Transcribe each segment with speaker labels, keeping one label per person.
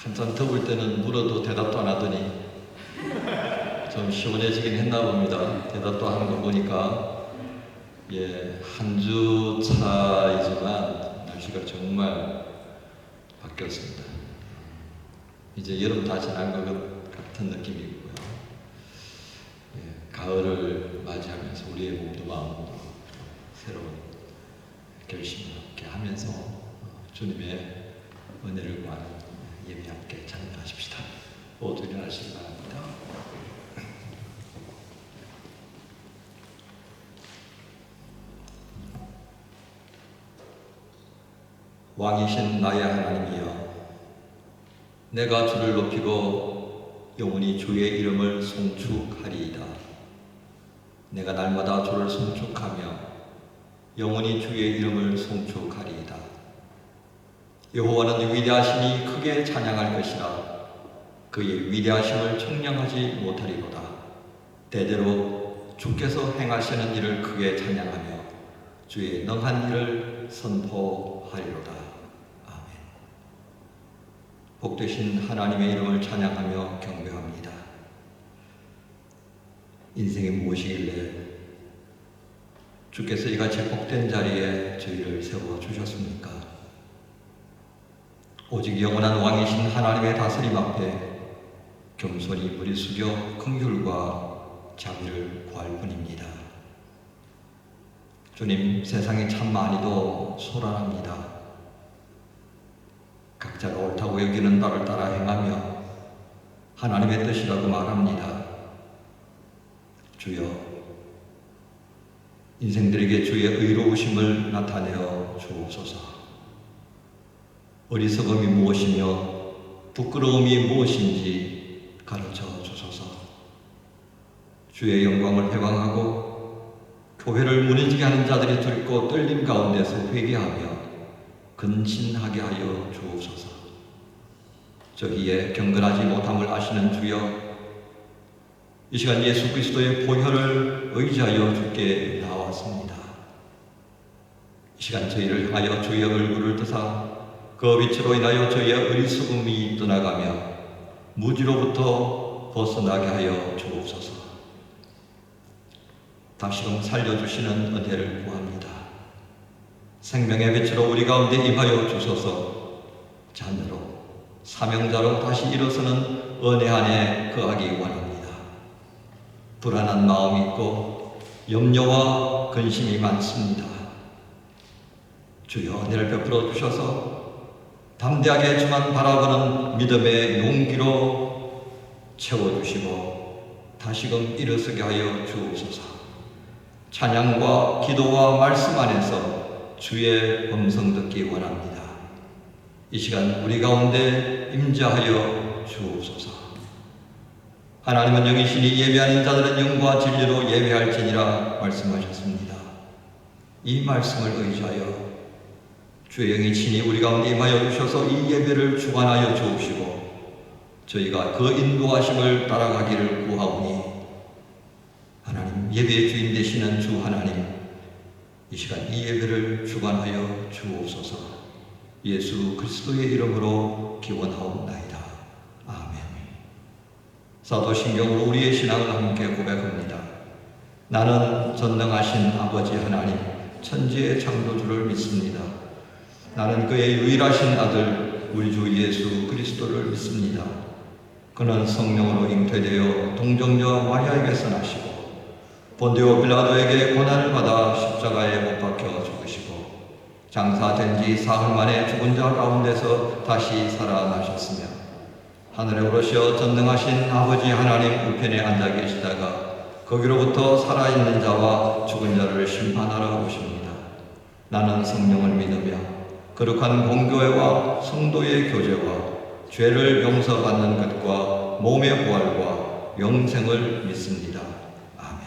Speaker 1: 한참 더울 때는 물어도 대답도 안 하더니 좀 시원해지긴 했나 봅니다. 대답도 하는 거 보니까 한 주 차이지만 날씨가 정말 바뀌었습니다. 이제 여름 다 지난 것 같은 느낌이고요. 가을을 맞이하면서 우리의 몸도 마음도 새로운 결심을 함께 하면서 주님의 은혜를 구하는 예배 함께 참여하십시다. 모두 일어나시기 바랍니다. 왕이신 나의 하나님이여, 내가 주를 높이고 영원히 주의 이름을 송축하리이다. 내가 날마다 주를 송축하며 영원히 주의 이름을 송축하리이다. 여호와는 위대하시니 크게 찬양할 것이라. 그의 위대하심을 청량하지 못하리로다. 대대로 주께서 행하시는 일을 크게 찬양하며 주의 능한 일을 선포하리로다. 아멘. 복되신 하나님의 이름을 찬양하며 경배합니다. 인생이 무엇이길래 주께서 이같이 복된 자리에 저희를 세워주셨습니까? 오직 영원한 왕이신 하나님의 다스림 앞에 겸손히 무리 숙여 긍휼과 자비를 구할 뿐입니다. 주님, 세상이 참 많이도 소란합니다. 각자가 옳다고 여기는 바를 따라 행하며 하나님의 뜻이라고 말합니다. 주여, 인생들에게 주의 의로우심을 나타내어 주옵소서. 어리석음이 무엇이며 부끄러움이 무엇인지 가르쳐 주소서. 주의 영광을 회방하고 교회를 무너지게 하는 자들이 들고 떨림 가운데서 회개하며 근신하게 하여 주옵소서. 저희의 경건하지 못함을 아시는 주여, 이 시간 예수 그리스도의 보혈을 의지하여 주께 나왔습니다. 이 시간 저희를 향하여 주의 얼굴을 드사 그 빛으로 인하여 저희의 어리석음이 떠나가며 무지로부터 벗어나게 하여 주옵소서. 다시금 살려주시는 은혜를 구합니다. 생명의 빛으로 우리 가운데 임하여 주소서. 자녀로 사명자로 다시 일어서는 은혜 안에 거하기 원합니다. 불안한 마음이 있고 염려와 근심이 많습니다. 주여, 은혜를 베풀어 주셔서 담대하게 주만 바라보는 믿음의 용기로 채워주시고 다시금 일어서게 하여 주옵소서. 찬양과 기도와 말씀 안에서 주의 음성 듣기 원합니다. 이 시간 우리 가운데 임재하여 주옵소서. 하나님은 영이시니 예배하는 자들은 영과 진리로 예배할지니라 말씀하셨습니다. 이 말씀을 의지하여 주의 영이 친히 우리 가운데 임하여 주셔서 이 예배를 주관하여 주옵시고 저희가 그 인도하심을 따라가기를 구하오니, 하나님, 예배의 주인 되시는 주 하나님, 이 시간 이 예배를 주관하여 주옵소서. 예수 그리스도의 이름으로 기원하옵나이다. 아멘. 사도신경으로 우리의 신앙을 함께 고백합니다. 나는 전능하신 아버지 하나님, 천지의 창조주를 믿습니다. 나는 그의 유일하신 아들 우리 주 예수 그리스도를 믿습니다. 그는 성령으로 잉태되어 동정녀 마리아에게서 나시고 본디오 빌라도에게 고난을 받아 십자가에 못 박혀 죽으시고 장사된 지 사흘 만에 죽은 자 가운데서 다시 살아나셨으며 하늘에 오르셔 전능하신 아버지 하나님 우편에 앉아 계시다가 거기로부터 살아있는 자와 죽은 자를 심판하러 오십니다. 나는 성령을 믿으며 거룩한 공교회와 성도의 교제와 죄를 용서받는 것과 몸의 부활과 영생을 믿습니다. 아멘.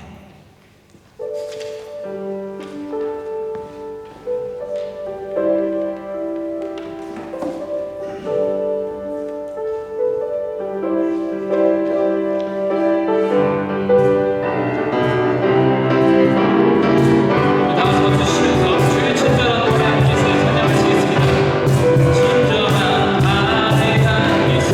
Speaker 2: 진정한 아내가 있어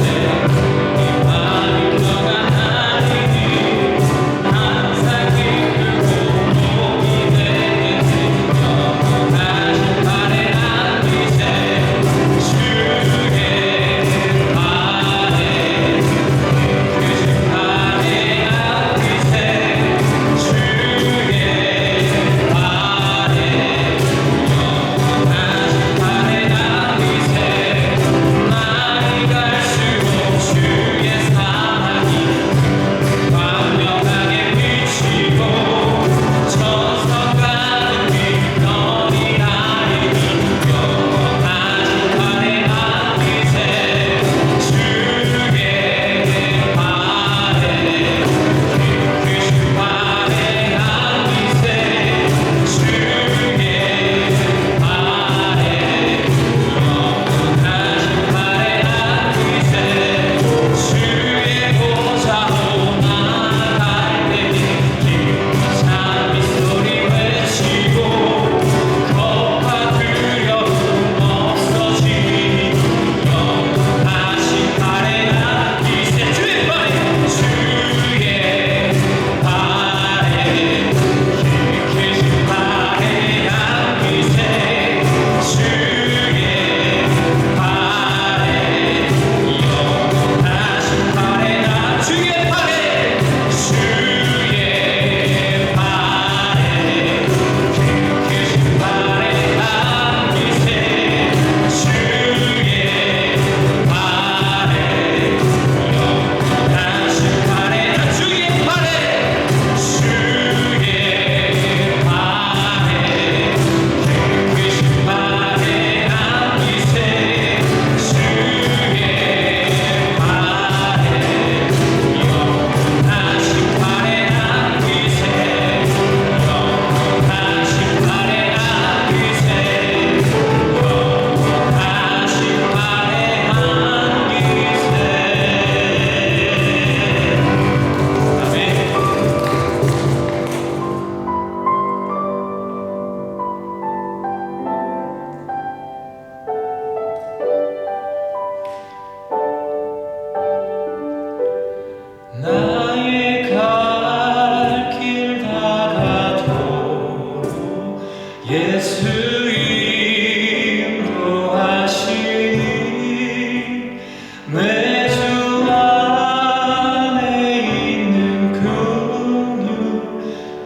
Speaker 2: 내 주 안에 있는 긍휼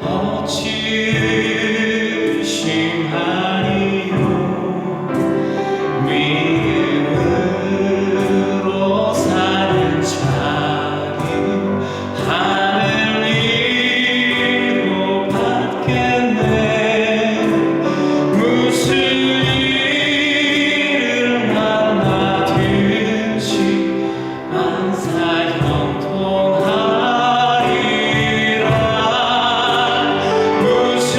Speaker 2: 어찌 의심하리요. 믿음으로 사는 자는 하늘 위로 받겠네. 무슨 일을 만나든지 만사 형통하리라. 무슨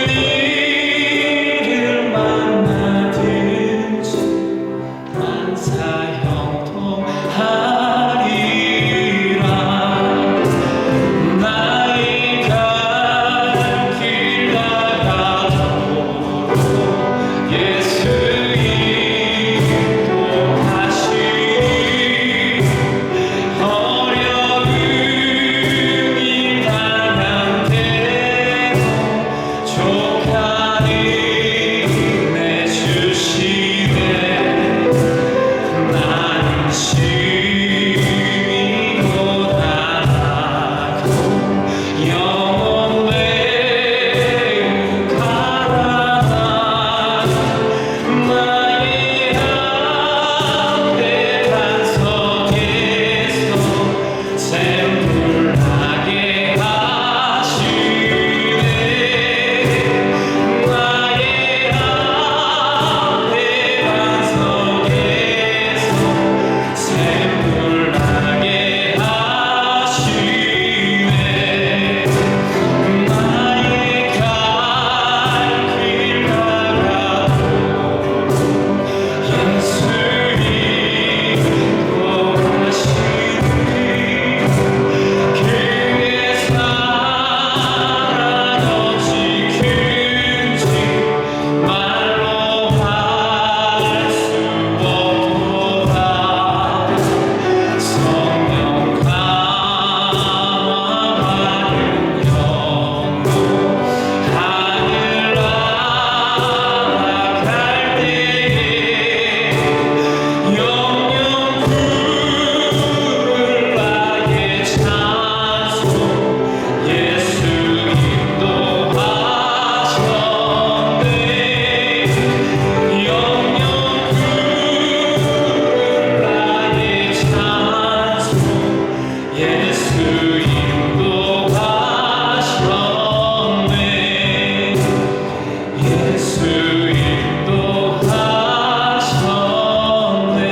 Speaker 2: 일을 만나든지 만사 형통하리라. 나의 갈 길 나가도록 예수 인도하시니 어려운 일 당한 때도 족하니 내주시네. 나는 심히도 당하고 영원 매우 가난한 나의 앞에 반석에서 샘물나게 하시네. 나의 앞에 반석에서 샘물나게 하시네. 나의 갈 길 나가도록 예수 인도하시니 그의 사랑 어찌 큰지 말로 할 수 없도다. 성령 강화하는 영도 하늘 날아갈 때에 영영 부를 나의 찬송 예수 인도하셨네. 영영 부를 나의 찬송 예수 인도하셨네. 예수 인도하셨네.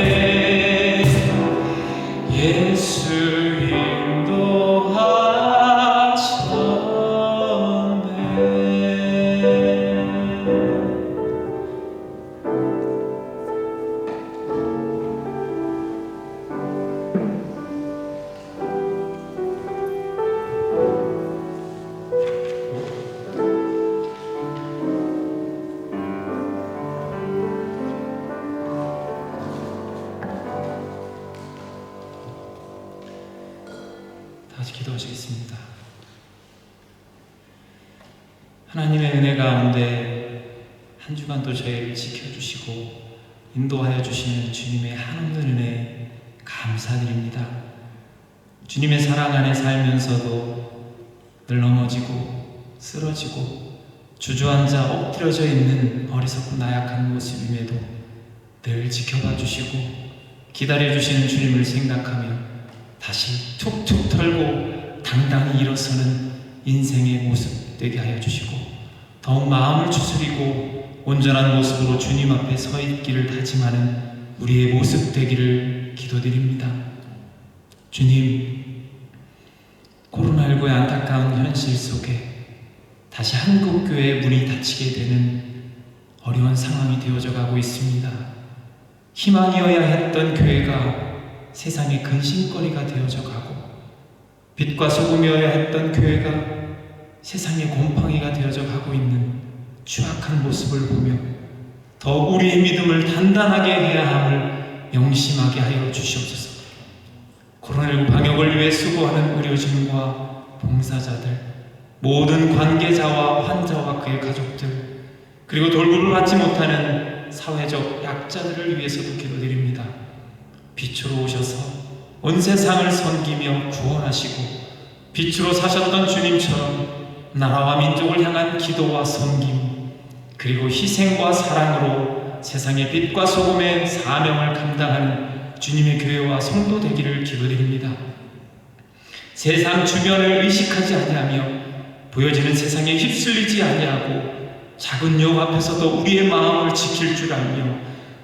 Speaker 2: 예수 다시 기도하시겠습니다. 하나님의 은혜 가운데 한 주간도 저희를 지켜주시고 인도하여 주시는 주님의 한없는 은혜 감사드립니다. 주님의 사랑 안에 살면서도 늘 넘어지고 쓰러지고 주저앉아 엎드려져 있는 어리석고 나약한 모습임에도 늘 지켜봐 주시고 기다려 주시는 주님을 생각하며 다시 툭툭 털고 당당히 일어서는 인생의 모습 되게 하여 주시고 더욱 마음을 추스리고 온전한 모습으로 주님 앞에 서 있기를 다짐하는 우리의 모습 되기를 기도드립니다. 주님, 코로나19의 안타까운 현실 속에 다시 한국교회의 문이 닫히게 되는 어려운 상황이 되어져 가고 있습니다. 희망이어야 했던 교회가 세상의 근심거리가 되어져 가고 빛과 소금이어야 했던 교회가 세상의 곰팡이가 되어져 가고 있는 추악한 모습을 보며 더욱 우리의 믿음을 단단하게 해야 함을 명심하게 하여 주시옵소서. 코로나19 방역을 위해 수고하는 의료진과 봉사자들, 모든 관계자와 환자와 그의 가족들, 그리고 돌봄을 받지 못하는 사회적 약자들을 위해서도 기도드립니다. 빛으로 오셔서 온 세상을 섬기며 구원하시고 빛으로 사셨던 주님처럼 나라와 민족을 향한 기도와 섬김 그리고 희생과 사랑으로 세상의 빛과 소금의 사명을 감당하는 주님의 교회와 성도 되기를 기도드립니다. 세상 주변을 의식하지 아니하며 보여지는 세상에 휩쓸리지 아니하고 작은 유혹 앞에서도 우리의 마음을 지킬 줄 알며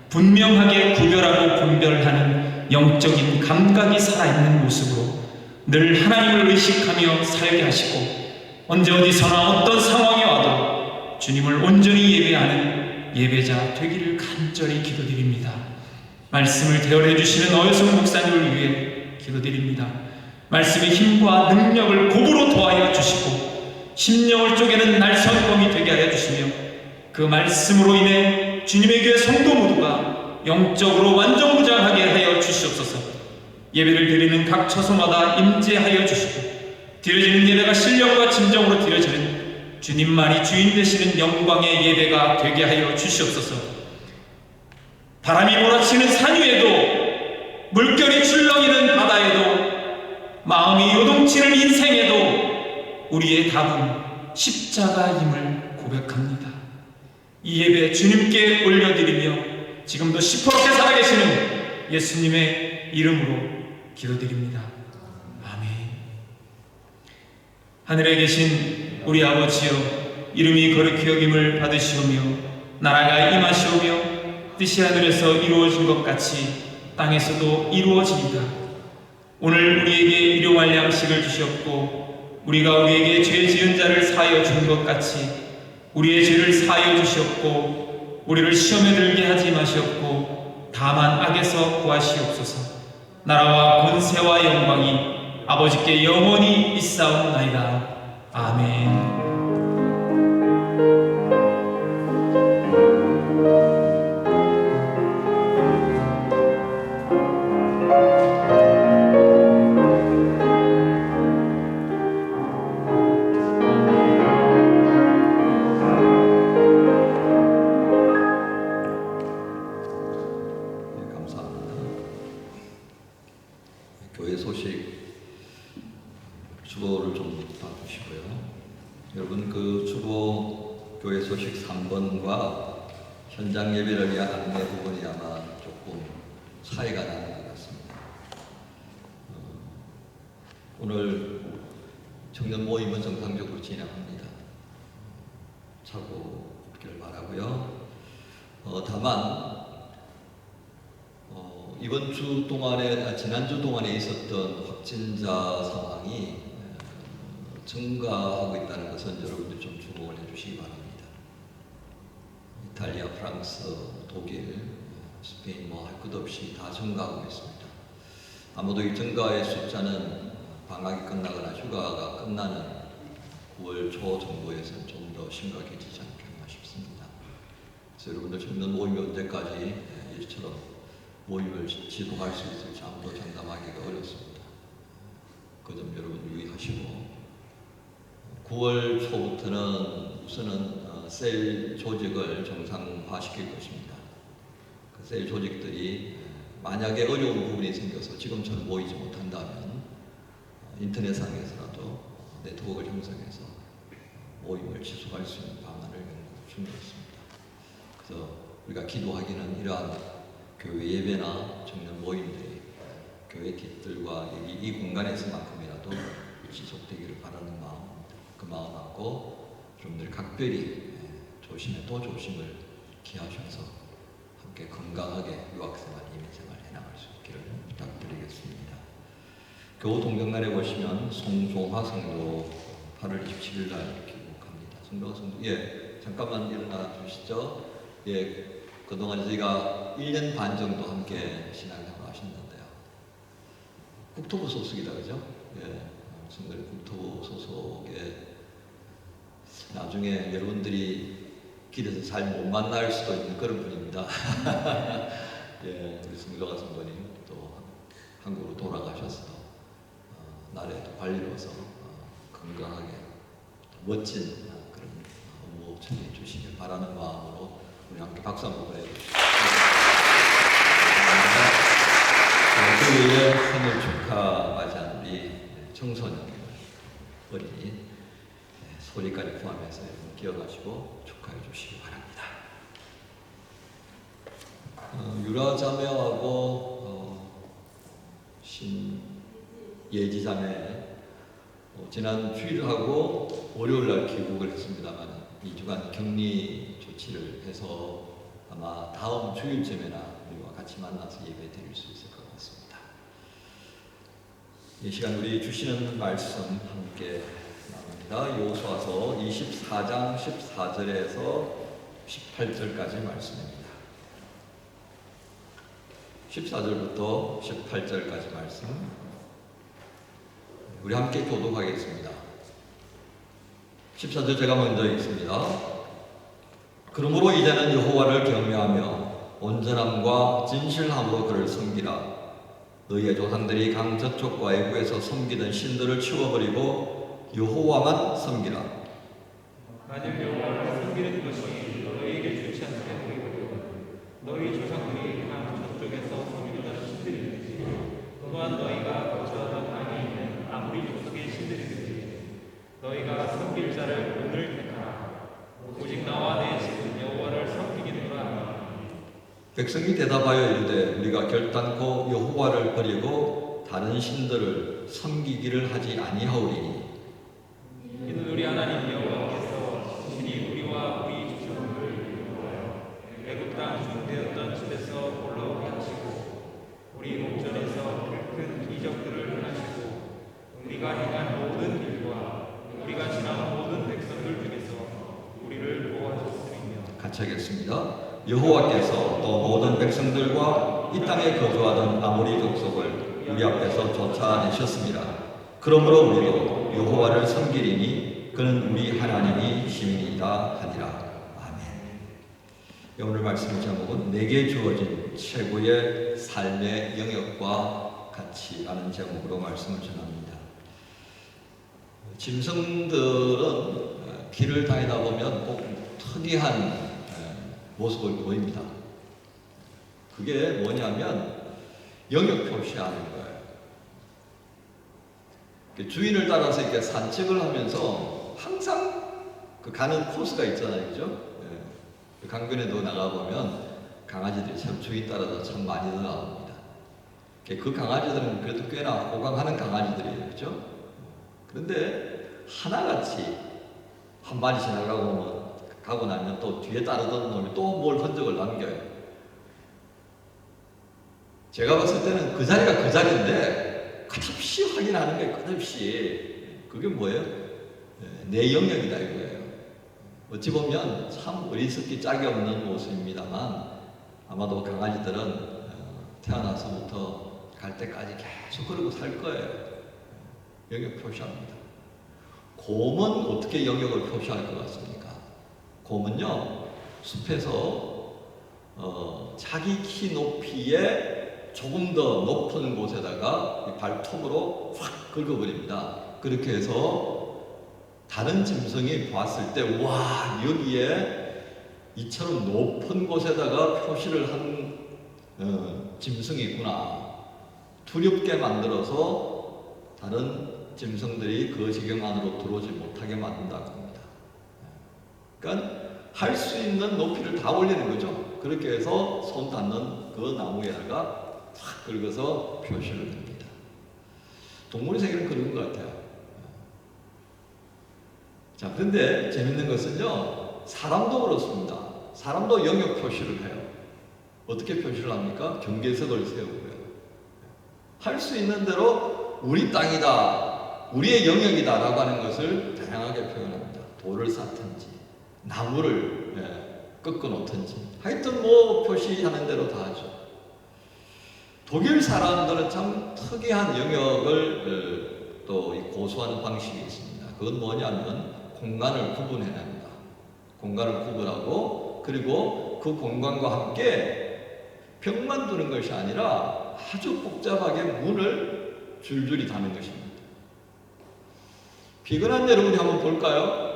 Speaker 2: 분명하게 구별하고 분별하는 영적인 감각이 살아있는 모습으로 늘 하나님을 의식하며 살게 하시고 언제 어디서나 어떤 상황이 와도 주님을 온전히 예배하는 예배자 되기를 간절히 기도드립니다. 말씀을 대열해 주시는 어여성 목사님을 위해 기도드립니다. 말씀의 힘과 능력을 복으로 더하여 주시고 심령을 쪼개는 날선검이 되게 하여 주시며 그 말씀으로 인해 주님의 교회 성도 모두가 영적으로 완전무장하게 하여 주시옵소서. 예배를 드리는 각 처소마다 임재하여 주시고 드려지는 예배가 신령과 진정으로 드려지는 주님만이 주인 되시는 영광의 예배가 되게 하여 주시옵소서. 바람이 몰아치는 산 위에도 물결이 출렁이는 바다에도 마음이 요동치는 인생에도 우리의 답은 십자가임을 고백합니다. 이 예배 주님께 올려드리며 지금도 시퍼렇게 살아계시는 예수님의 이름으로 기도드립니다. 아멘. 하늘에 계신 우리 아버지여, 이름이 거룩히 여김을 받으시오며 나라가 임하시오며 뜻이 하늘에서 이루어진 것 같이 땅에서도 이루어집니다. 오늘 우리에게 일용할 양식을 주시옵고 우리가 우리에게 죄 지은 자를 사하여 준 것 같이 우리의 죄를 사하여 주시옵고 우리를 시험에 들게 하지 마시옵고 다만 악에서 구하시옵소서. 나라와 권세와 영광이 아버지께 영원히 있사옵나이다. 아멘.
Speaker 1: 교회 소식 주보를 좀 봐주시고요. 여러분 그 주보 교회 소식 3번과 현장 예배를 위한 안내 부분이 아마 조금 차이가 나는 것 같습니다. 오늘 청년 모임은 정상적으로 진행합니다. 차고 있기를 바라고요. 다만 이번 주 동안에 지난주 동안에 있었던 확진자 상황이 증가하고 있다는 것은 여러분들이 좀 주목을 해주시기 바랍니다. 이탈리아, 프랑스, 독일, 스페인 뭐 할 것 없이 다 증가하고 있습니다. 아무도 이 증가의 숫자는 방학이 끝나거나 휴가가 끝나는 9월 초 정도에서는 좀 더 심각해지지 않겠나 싶습니다. 그래서 여러분들 청년 모임이 언제까지 이처럼 모임을 지도할 수 있을지 아무도 장담하기가 어렵습니다. 그 점 여러분 유의하시고 9월 초부터는 우선은 셀 조직을 정상화시킬 것입니다. 그 셀 조직들이 만약에 어려운 부분이 생겨서 지금처럼 모이지 못한다면 인터넷상에서라도 네트워크를 형성해서 모임을 지속할 수 있는 방안을 준비했습니다. 그래서 우리가 기도하기는 이러한 교회 예배나 청년 모임들이 교회 깃들과 이 공간에서만큼이라도 지속되기를 바라는 마음입니다. 그 마음 갖고 여러분들 각별히 조심에 또 조심을 기하셔서 함께 건강하게 유학생활, 예배생활 해나갈 수 있기를 부탁드리겠습니다. 교우 동정날에 보시면 송종화 성도 8월 27일 날 귀국합니다. 송종화 성도, 잠깐만 일어나 주시죠. 그동안 저희가 1년 반 정도 함께 신앙생활 하셨는데요. 국토부 소속이다, 그죠? 성도님 국토부 소속에 나중에 여러분들이 길에서 잘 못 만날 수도 있는 그런 분입니다. 우리 성도가 성도님 또 한국으로 돌아가셔서 나라에 또 발리로서 건강하게 멋진 그런 업무 처리해 주시길 바라는 마음으로 우리 함께 박수 한번 보내주시죠. 생을 축하맞이한 우리 청소년 어린이 소리까지 포함해서 기억하시고 축하해 주시기 바랍니다. 유라자매하고 신예지자매 지난 주일하고 월요일날 귀국을 했습니다만 2주간 격리 조치를 해서 아마 다음 주일쯤에나 우리와 같이 만나서 예배 드릴 수 있을 것 같습니다. 이 시간 우리 주시는 말씀 함께 나눕니다. 여호수아서 24장 14절에서 18절까지 말씀입니다. 14절부터 18절까지 말씀 우리 함께 교독하겠습니다. 14절 제가 먼저 읽습니다. 그러므로 이제는 여호와를 경외하며 온전함과 진실함으로 그를 섬기라. 너희의 조상들이 강 저쪽과 애굽에서 섬기던 신들을 치워버리고 여호와만 섬기라.
Speaker 3: 만일 여호와를 섬기는 것이 너희에게 좋지 않게 보이거든 너희 조상들이 강 저쪽에서 섬기던 신들이든지 또한 너희가 거처하던 땅에 있는 아무리 족속의 신들이든지 너희가 섬길 자를 오늘 택하라. 오직 나와 내 집은 여호와를 섬기겠노라.
Speaker 1: 백성이 대답하여 이르되 우리가 결단코 여호와를 버리고 다른 신들을 섬기기를 하지 아니하오리니
Speaker 3: 이는 우리 하나님 여호와께서 친히 우리와 우리 조상들을 인도하여 애굽 땅 중되었던 집에서 올라오게 하시고 우리 목전에서 큰 기적들을 행하시고 우리가 행한 모든 일과 우리가 지난 모든 백성들 중에서 우리를 도와주셨으며.
Speaker 1: 같이 하겠습니다. 여호와께서 또 모든 백성들과 이 땅에 거주하던 아모리 족속을 우리 앞에서 쫓아내셨습니다. 그러므로 우리도 여호와를 섬기리니 그는 우리 하나님이 시민이다 하니라. 아멘. 오늘 말씀의 제목은 내게 주어진 최고의 삶의 영역과 가치라는 제목으로 말씀을 전합니다. 짐승들은 길을 다니다 보면 꼭 특이한 모습을 보입니다. 그게 뭐냐면 영역 표시하는 거예요. 주인을 따라서 이렇게 산책을 하면서 항상 그 가는 코스가 있잖아요, 그죠? 그 강변에도 나가 보면 강아지들이 참 주인 따라서 참 많이 나옵니다. 그 강아지들은 그래도 꽤나 호강하는 강아지들이에요, 그죠? 그런데 하나같이 한 마리 가고 나면 또 뒤에 따르던 놈이 또 뭘 흔적을 남겨요. 제가 봤을 때는 그 자리가 그 자리인데 끝없이 확인하는 게 끝없이 그게 뭐예요? 내 영역이다 이거예요. 어찌 보면 참 어리석기 짝이 없는 모습입니다만 아마도 강아지들은 태어나서부터 갈 때까지 계속 그러고 살 거예요. 영역 표시합니다. 곰은 어떻게 영역을 표시할 것 같습니까? 곰은요 숲에서 자기 키 높이에 조금 더 높은 곳에다가 발톱으로 확 긁어버립니다. 그렇게 해서 다른 짐승이 봤을 때 와 여기에 이처럼 높은 곳에다가 표시를 한 짐승이 있구나 두렵게 만들어서 다른 짐승들이 그 지경 안으로 들어오지 못하게 만든다고 합니다. 그러니까 할 수 있는 높이를 다 올리는 거죠. 그렇게 해서 손 닿는 그 나무에다가 탁 긁어서 표시를 합니다. 동물의 세계는 그런 것 같아요. 자, 그런데 재밌는 것은요, 사람도 그렇습니다. 사람도 영역 표시를 해요. 어떻게 표시를 합니까? 경계석을 세우고요. 할 수 있는 대로 우리 땅이다, 우리의 영역이다라고 하는 것을 다양하게 표현합니다. 돌을 쌓든지 나무를 꺾어 놓든지 하여튼 뭐 표시하는 대로 다 하죠. 독일 사람들은 참 특이한 영역을 또 고수하는 방식이 있습니다. 그건 뭐냐면 공간을 구분해냅니다. 공간을 구분하고 그리고 그 공간과 함께 벽만 두는 것이 아니라 아주 복잡하게 문을 줄줄이 다는 것입니다. 피곤한 여러분이 한번 볼까요?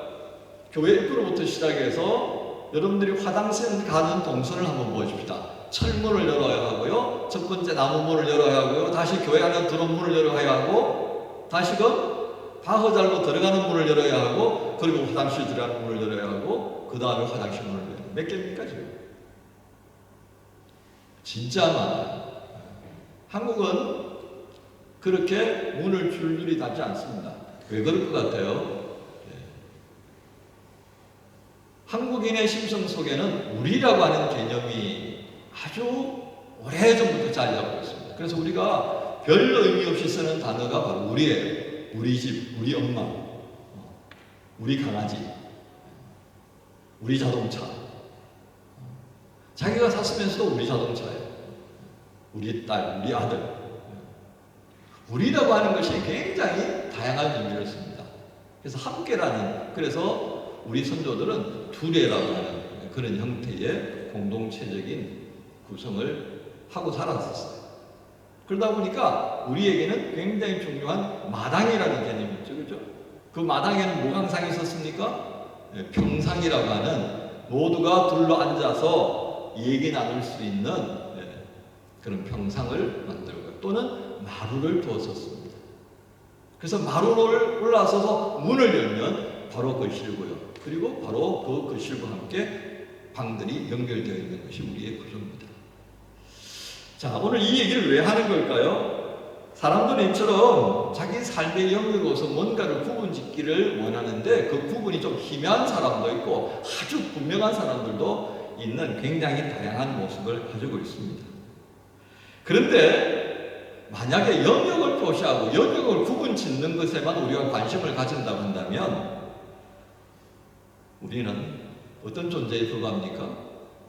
Speaker 1: 교회 입구로부터 시작해서 여러분들이 화장실 가는 동선을 한번 보십시다. 철문을 열어야 하고요. 첫 번째 나무문을 열어야 하고요. 다시 교회 안에 들어온 문을 열어야 하고, 다시금 바허잘로 들어가는 문을 열어야 하고, 그리고 화장실 들어가는 문을 열어야 하고, 그 다음에 화장실 문을 열어야 몇 개입니까 지금? 진짜 많아요. 한국은 그렇게 문을 줄줄이 닫지 않습니다. 왜 그럴 것 같아요? 한국인의 심성 속에는 우리라고 하는 개념이 아주 오래전부터 자리하고 있습니다. 그래서 우리가 별 의미 없이 쓰는 단어가 바로 우리예요. 우리 집, 우리 엄마, 우리 강아지, 우리 자동차. 자기가 샀으면서도 우리 자동차예요. 우리 딸, 우리 아들. 우리라고 하는 것이 굉장히 다양한 의미를 씁니다. 그래서 함께라는, 그래서 우리 선조들은 두레라고 하는 그런 형태의 공동체적인 구성을 하고 살았었어요. 그러다 보니까 우리에게는 굉장히 중요한 마당이라는 개념이 있죠. 그죠? 그 마당에는 뭐가 항상 있었습니까? 평상이라고 하는 모두가 둘러 앉아서 얘기 나눌 수 있는 그런 평상을 만들고 또는 마루를 두었었습니다. 그래서 마루를 올라서서 문을 열면 바로 거실고요. 그리고 바로 그 거실과 함께 방들이 연결되어 있는 것이 우리의 구조입니다. 자, 오늘 이 얘기를 왜 하는 걸까요? 사람들은 이처럼 자기 삶의 영역으로서 뭔가를 구분짓기를 원하는데 그 구분이 좀 희미한 사람도 있고 아주 분명한 사람들도 있는 굉장히 다양한 모습을 가지고 있습니다. 그런데 만약에 영역을 표시하고 영역을 구분짓는 것에만 우리가 관심을 가진다고 한다면 우리는 어떤 존재에 불과합니까?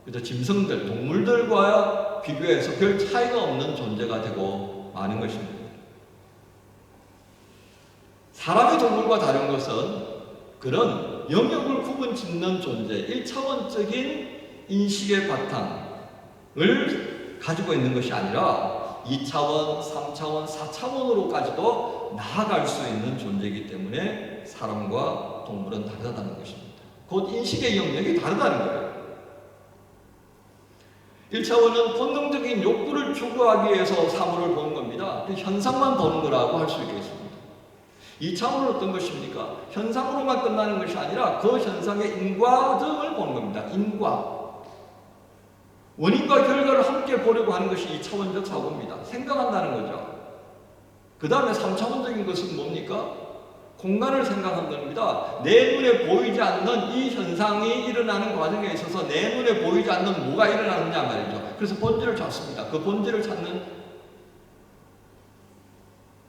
Speaker 1: 그저 짐승들, 동물들과 비교해서 별 차이가 없는 존재가 되고 마는 것입니다. 사람이 동물과 다른 것은 그런 영역을 구분짓는 존재, 1차원적인 인식의 바탕을 가지고 있는 것이 아니라 2차원, 3차원, 4차원으로까지도 나아갈 수 있는 존재이기 때문에 사람과 동물은 다르다는 것입니다. 곧 인식의 영역이 다르다는 거예요. 1차원은 본능적인 욕구를 추구하기 위해서 사물을 보는 겁니다. 현상만 보는 거라고 할 수 있겠습니다. 2차원은 어떤 것입니까? 현상으로만 끝나는 것이 아니라 그 현상의 인과점을 보는 겁니다. 인과. 원인과 결과를 함께 보려고 하는 것이 2차원적 사고입니다. 생각한다는 거죠. 그 다음에 3차원적인 것은 뭡니까? 공간을 생각한 겁니다. 내 눈에 보이지 않는 이 현상이 일어나는 과정에 있어서 내 눈에 보이지 않는 뭐가 일어나느냐 말이죠. 그래서 본질을 찾습니다. 그 본질을 찾는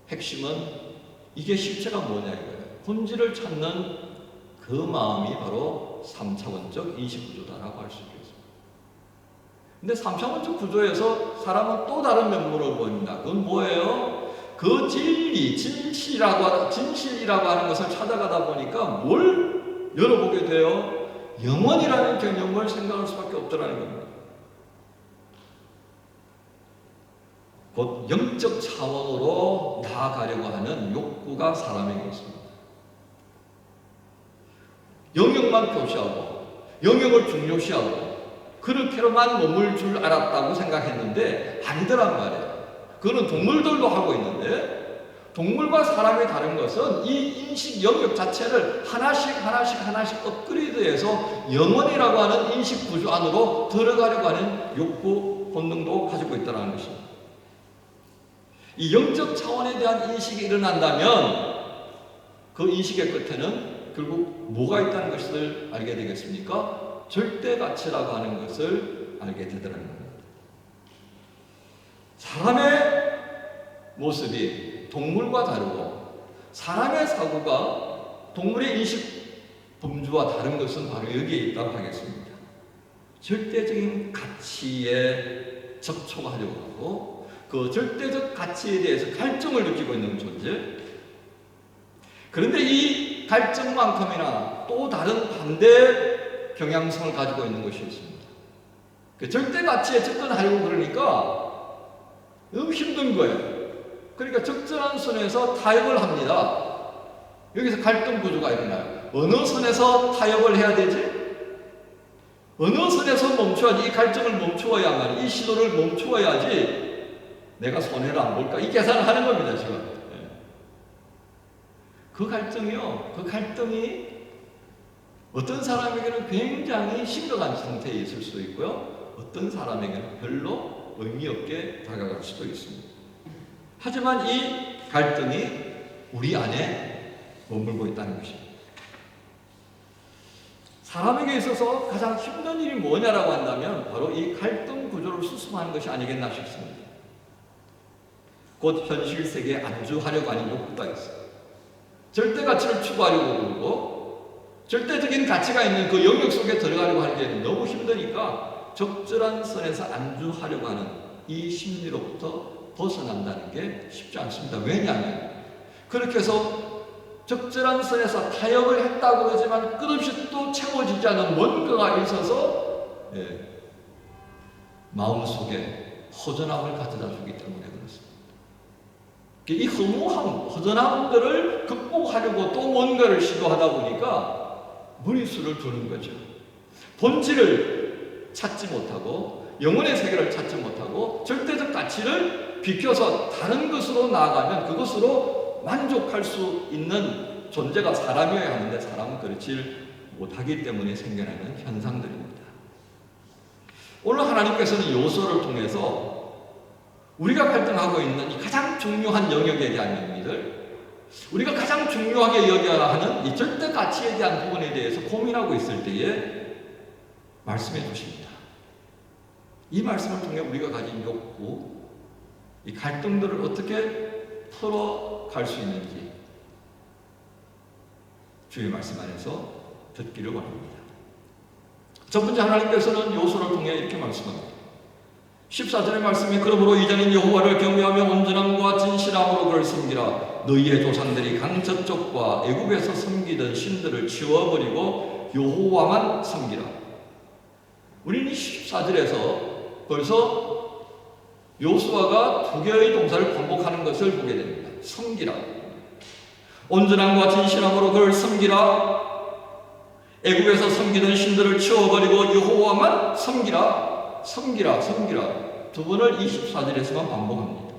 Speaker 1: 핵심은 이게 실체가 뭐냐 이거예요. 본질을 찾는 그 마음이 바로 3차원적 인식구조다라고 할 수 있겠습니다. 근데 3차원적 구조에서 사람은 또 다른 면모를 보입니다. 그건 뭐예요? 그 진리, 진실이라고 하는 것을 찾아가다 보니까 뭘 열어보게 돼요? 영원이라는 개념을 생각할 수밖에 없더라는 겁니다. 곧 영적 차원으로 나아가려고 하는 욕구가 사람에게 있습니다. 영역만 표시하고 영역을 중요시하고 그렇게로만 머물 줄 알았다고 생각했는데 아니더란 말이에요. 그거는 동물들도 하고 있는데 동물과 사람이 다른 것은 이 인식 영역 자체를 하나씩 업그레이드해서 영혼이라고 하는 인식 구조 안으로 들어가려고 하는 욕구, 본능도 가지고 있다는 것입니다. 이 영적 차원에 대한 인식이 일어난다면 그 인식의 끝에는 결국 뭐가 있다는 것을 알게 되겠습니까? 절대 가치라고 하는 것을 알게 되더라는 겁니다. 사람의 모습이 동물과 다르고 사람의 사고가 동물의 인식 범주와 다른 것은 바로 여기에 있다고 하겠습니다. 절대적인 가치에 접촉하려고 하고 그 절대적 가치에 대해서 갈증을 느끼고 있는 존재. 그런데 이 갈증만큼이나 또 다른 반대 경향성을 가지고 있는 것이 있습니다. 그 절대 가치에 접근하려고 그러니까 너무 힘든 거예요. 그러니까 적절한 선에서 타협을 합니다. 여기서 갈등 구조가 일어나요. 어느 선에서 타협을 해야 되지? 어느 선에서 멈춰야지, 이 갈증을 멈추어야만, 이 시도를 멈추어야지 내가 손해를 안 볼까, 이 계산을 하는 겁니다 지금. 그 갈등이요, 그 갈등이 어떤 사람에게는 굉장히 심각한 상태에 있을 수도 있고요, 어떤 사람에게는 별로 의미 없게 다가갈 수도 있습니다. 하지만 이 갈등이 우리 안에 머물고 있다는 것입니다. 사람에게 있어서 가장 힘든 일이 뭐냐라고 한다면 바로 이 갈등 구조를 수습하는 것이 아니겠나 싶습니다. 곧 현실 세계에 안주하려고 하는 욕구가 있어요. 절대 가치를 추구하려고 그러고 절대적인 가치가 있는 그 영역 속에 들어가려고 하는 게 너무 힘드니까 적절한 선에서 안주하려고 하는 이 심리로부터 벗어난다는 게 쉽지 않습니다. 왜냐하면 그렇게 해서 적절한 선에서 타협을 했다고 그러지만 끝없이 또 채워지지 않은 뭔가가 있어서 마음속에 허전함을 가져다 주기 때문에 그렇습니다. 이 허무함, 허전함들을 극복하려고 또 뭔가를 시도하다 보니까 무리수를 두는 거죠. 본질을 찾지 못하고 영혼의 세계를 찾지 못하고 절대적 가치를 비켜서 다른 것으로 나아가면 그것으로 만족할 수 있는 존재가 사람이어야 하는데 사람은 그렇지 못하기 때문에 생겨나는 현상들입니다. 오늘 하나님께서는 요소를 통해서 우리가 갈등하고 있는 이 가장 중요한 영역에 대한 의미들, 우리가 가장 중요하게 여겨야 하는 이 절대 가치에 대한 부분에 대해서 고민하고 있을 때에 말씀해 주십니다. 이 말씀을 통해 우리가 가진 욕구, 이 갈등들을 어떻게 풀어갈 수 있는지 주의 말씀 안에서 듣기를 원합니다. 첫 번째, 하나님께서는 요소를 통해 이렇게 말씀합니다. 14절의 말씀에 그러므로 이제는 여호와를 경외하며 온전함과 진실함으로 그를 섬기라. 너희의 조상들이 강 저쪽과 애굽에서 섬기던 신들을 치워버리고 여호와만 섬기라. 우리는 14절에서 벌써 요수아가 두 개의 동사를 반복하는 것을 보게 됩니다. 섬기라. 온전함과 진실함으로 그를 섬기라. 애굽에서 섬기던 신들을 치워버리고 여호와만 섬기라. 섬기라, 섬기라. 두 번을 24절에서만 반복합니다.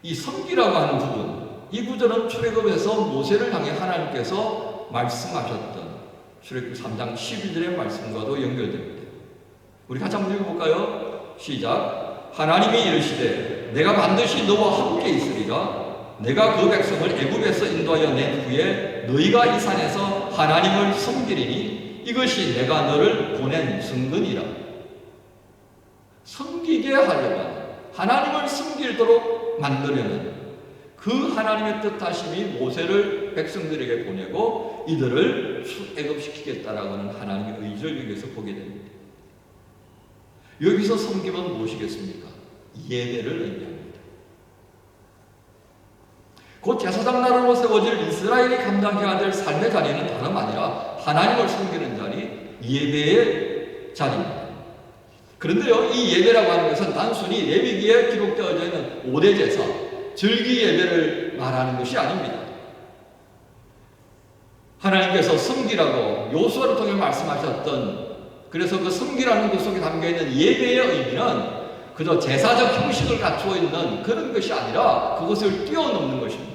Speaker 1: 이 섬기라고 하는 부분, 이 구절은 출애굽에서 모세를 향해 하나님께서 말씀하셨던 출애굽 3장 12절의 말씀과도 연결됩니다. 우리 같이 한번 읽어볼까요? 시작. 하나님이 이르시되 내가 반드시 너와 함께 있으리라. 내가 그 백성을 애굽에서 인도하여 낸 후에 너희가 이 산에서 하나님을 섬기리니 이것이 내가 너를 보낸 증거니라. 섬기게 하려면 하나님을 섬기도록 만들려는 그 하나님의 뜻하심이 모세를 백성들에게 보내고 이들을 출애굽시키겠다라고 하는 하나님의 의지를 여기서 보게 됩니다. 여기서 섬김은 무엇이겠습니까? 예배를 의미합니다. 곧 제사장 나라로 세워질 이스라엘이 감당해야 될 삶의 자리는 다름 아니라 하나님을 섬기는 자리, 예배의 자리입니다. 그런데요, 이 예배라고 하는 것은 단순히 레위기에 기록되어져 있는 5대 제사, 절기 예배를 말하는 것이 아닙니다. 하나님께서 섬기라고 요수아를 통해 말씀하셨던, 그래서 그 섬기라는 것 속에 담겨있는 예배의 의미는 그저 제사적 형식을 갖추어 있는 그런 것이 아니라 그것을 뛰어넘는 것입니다.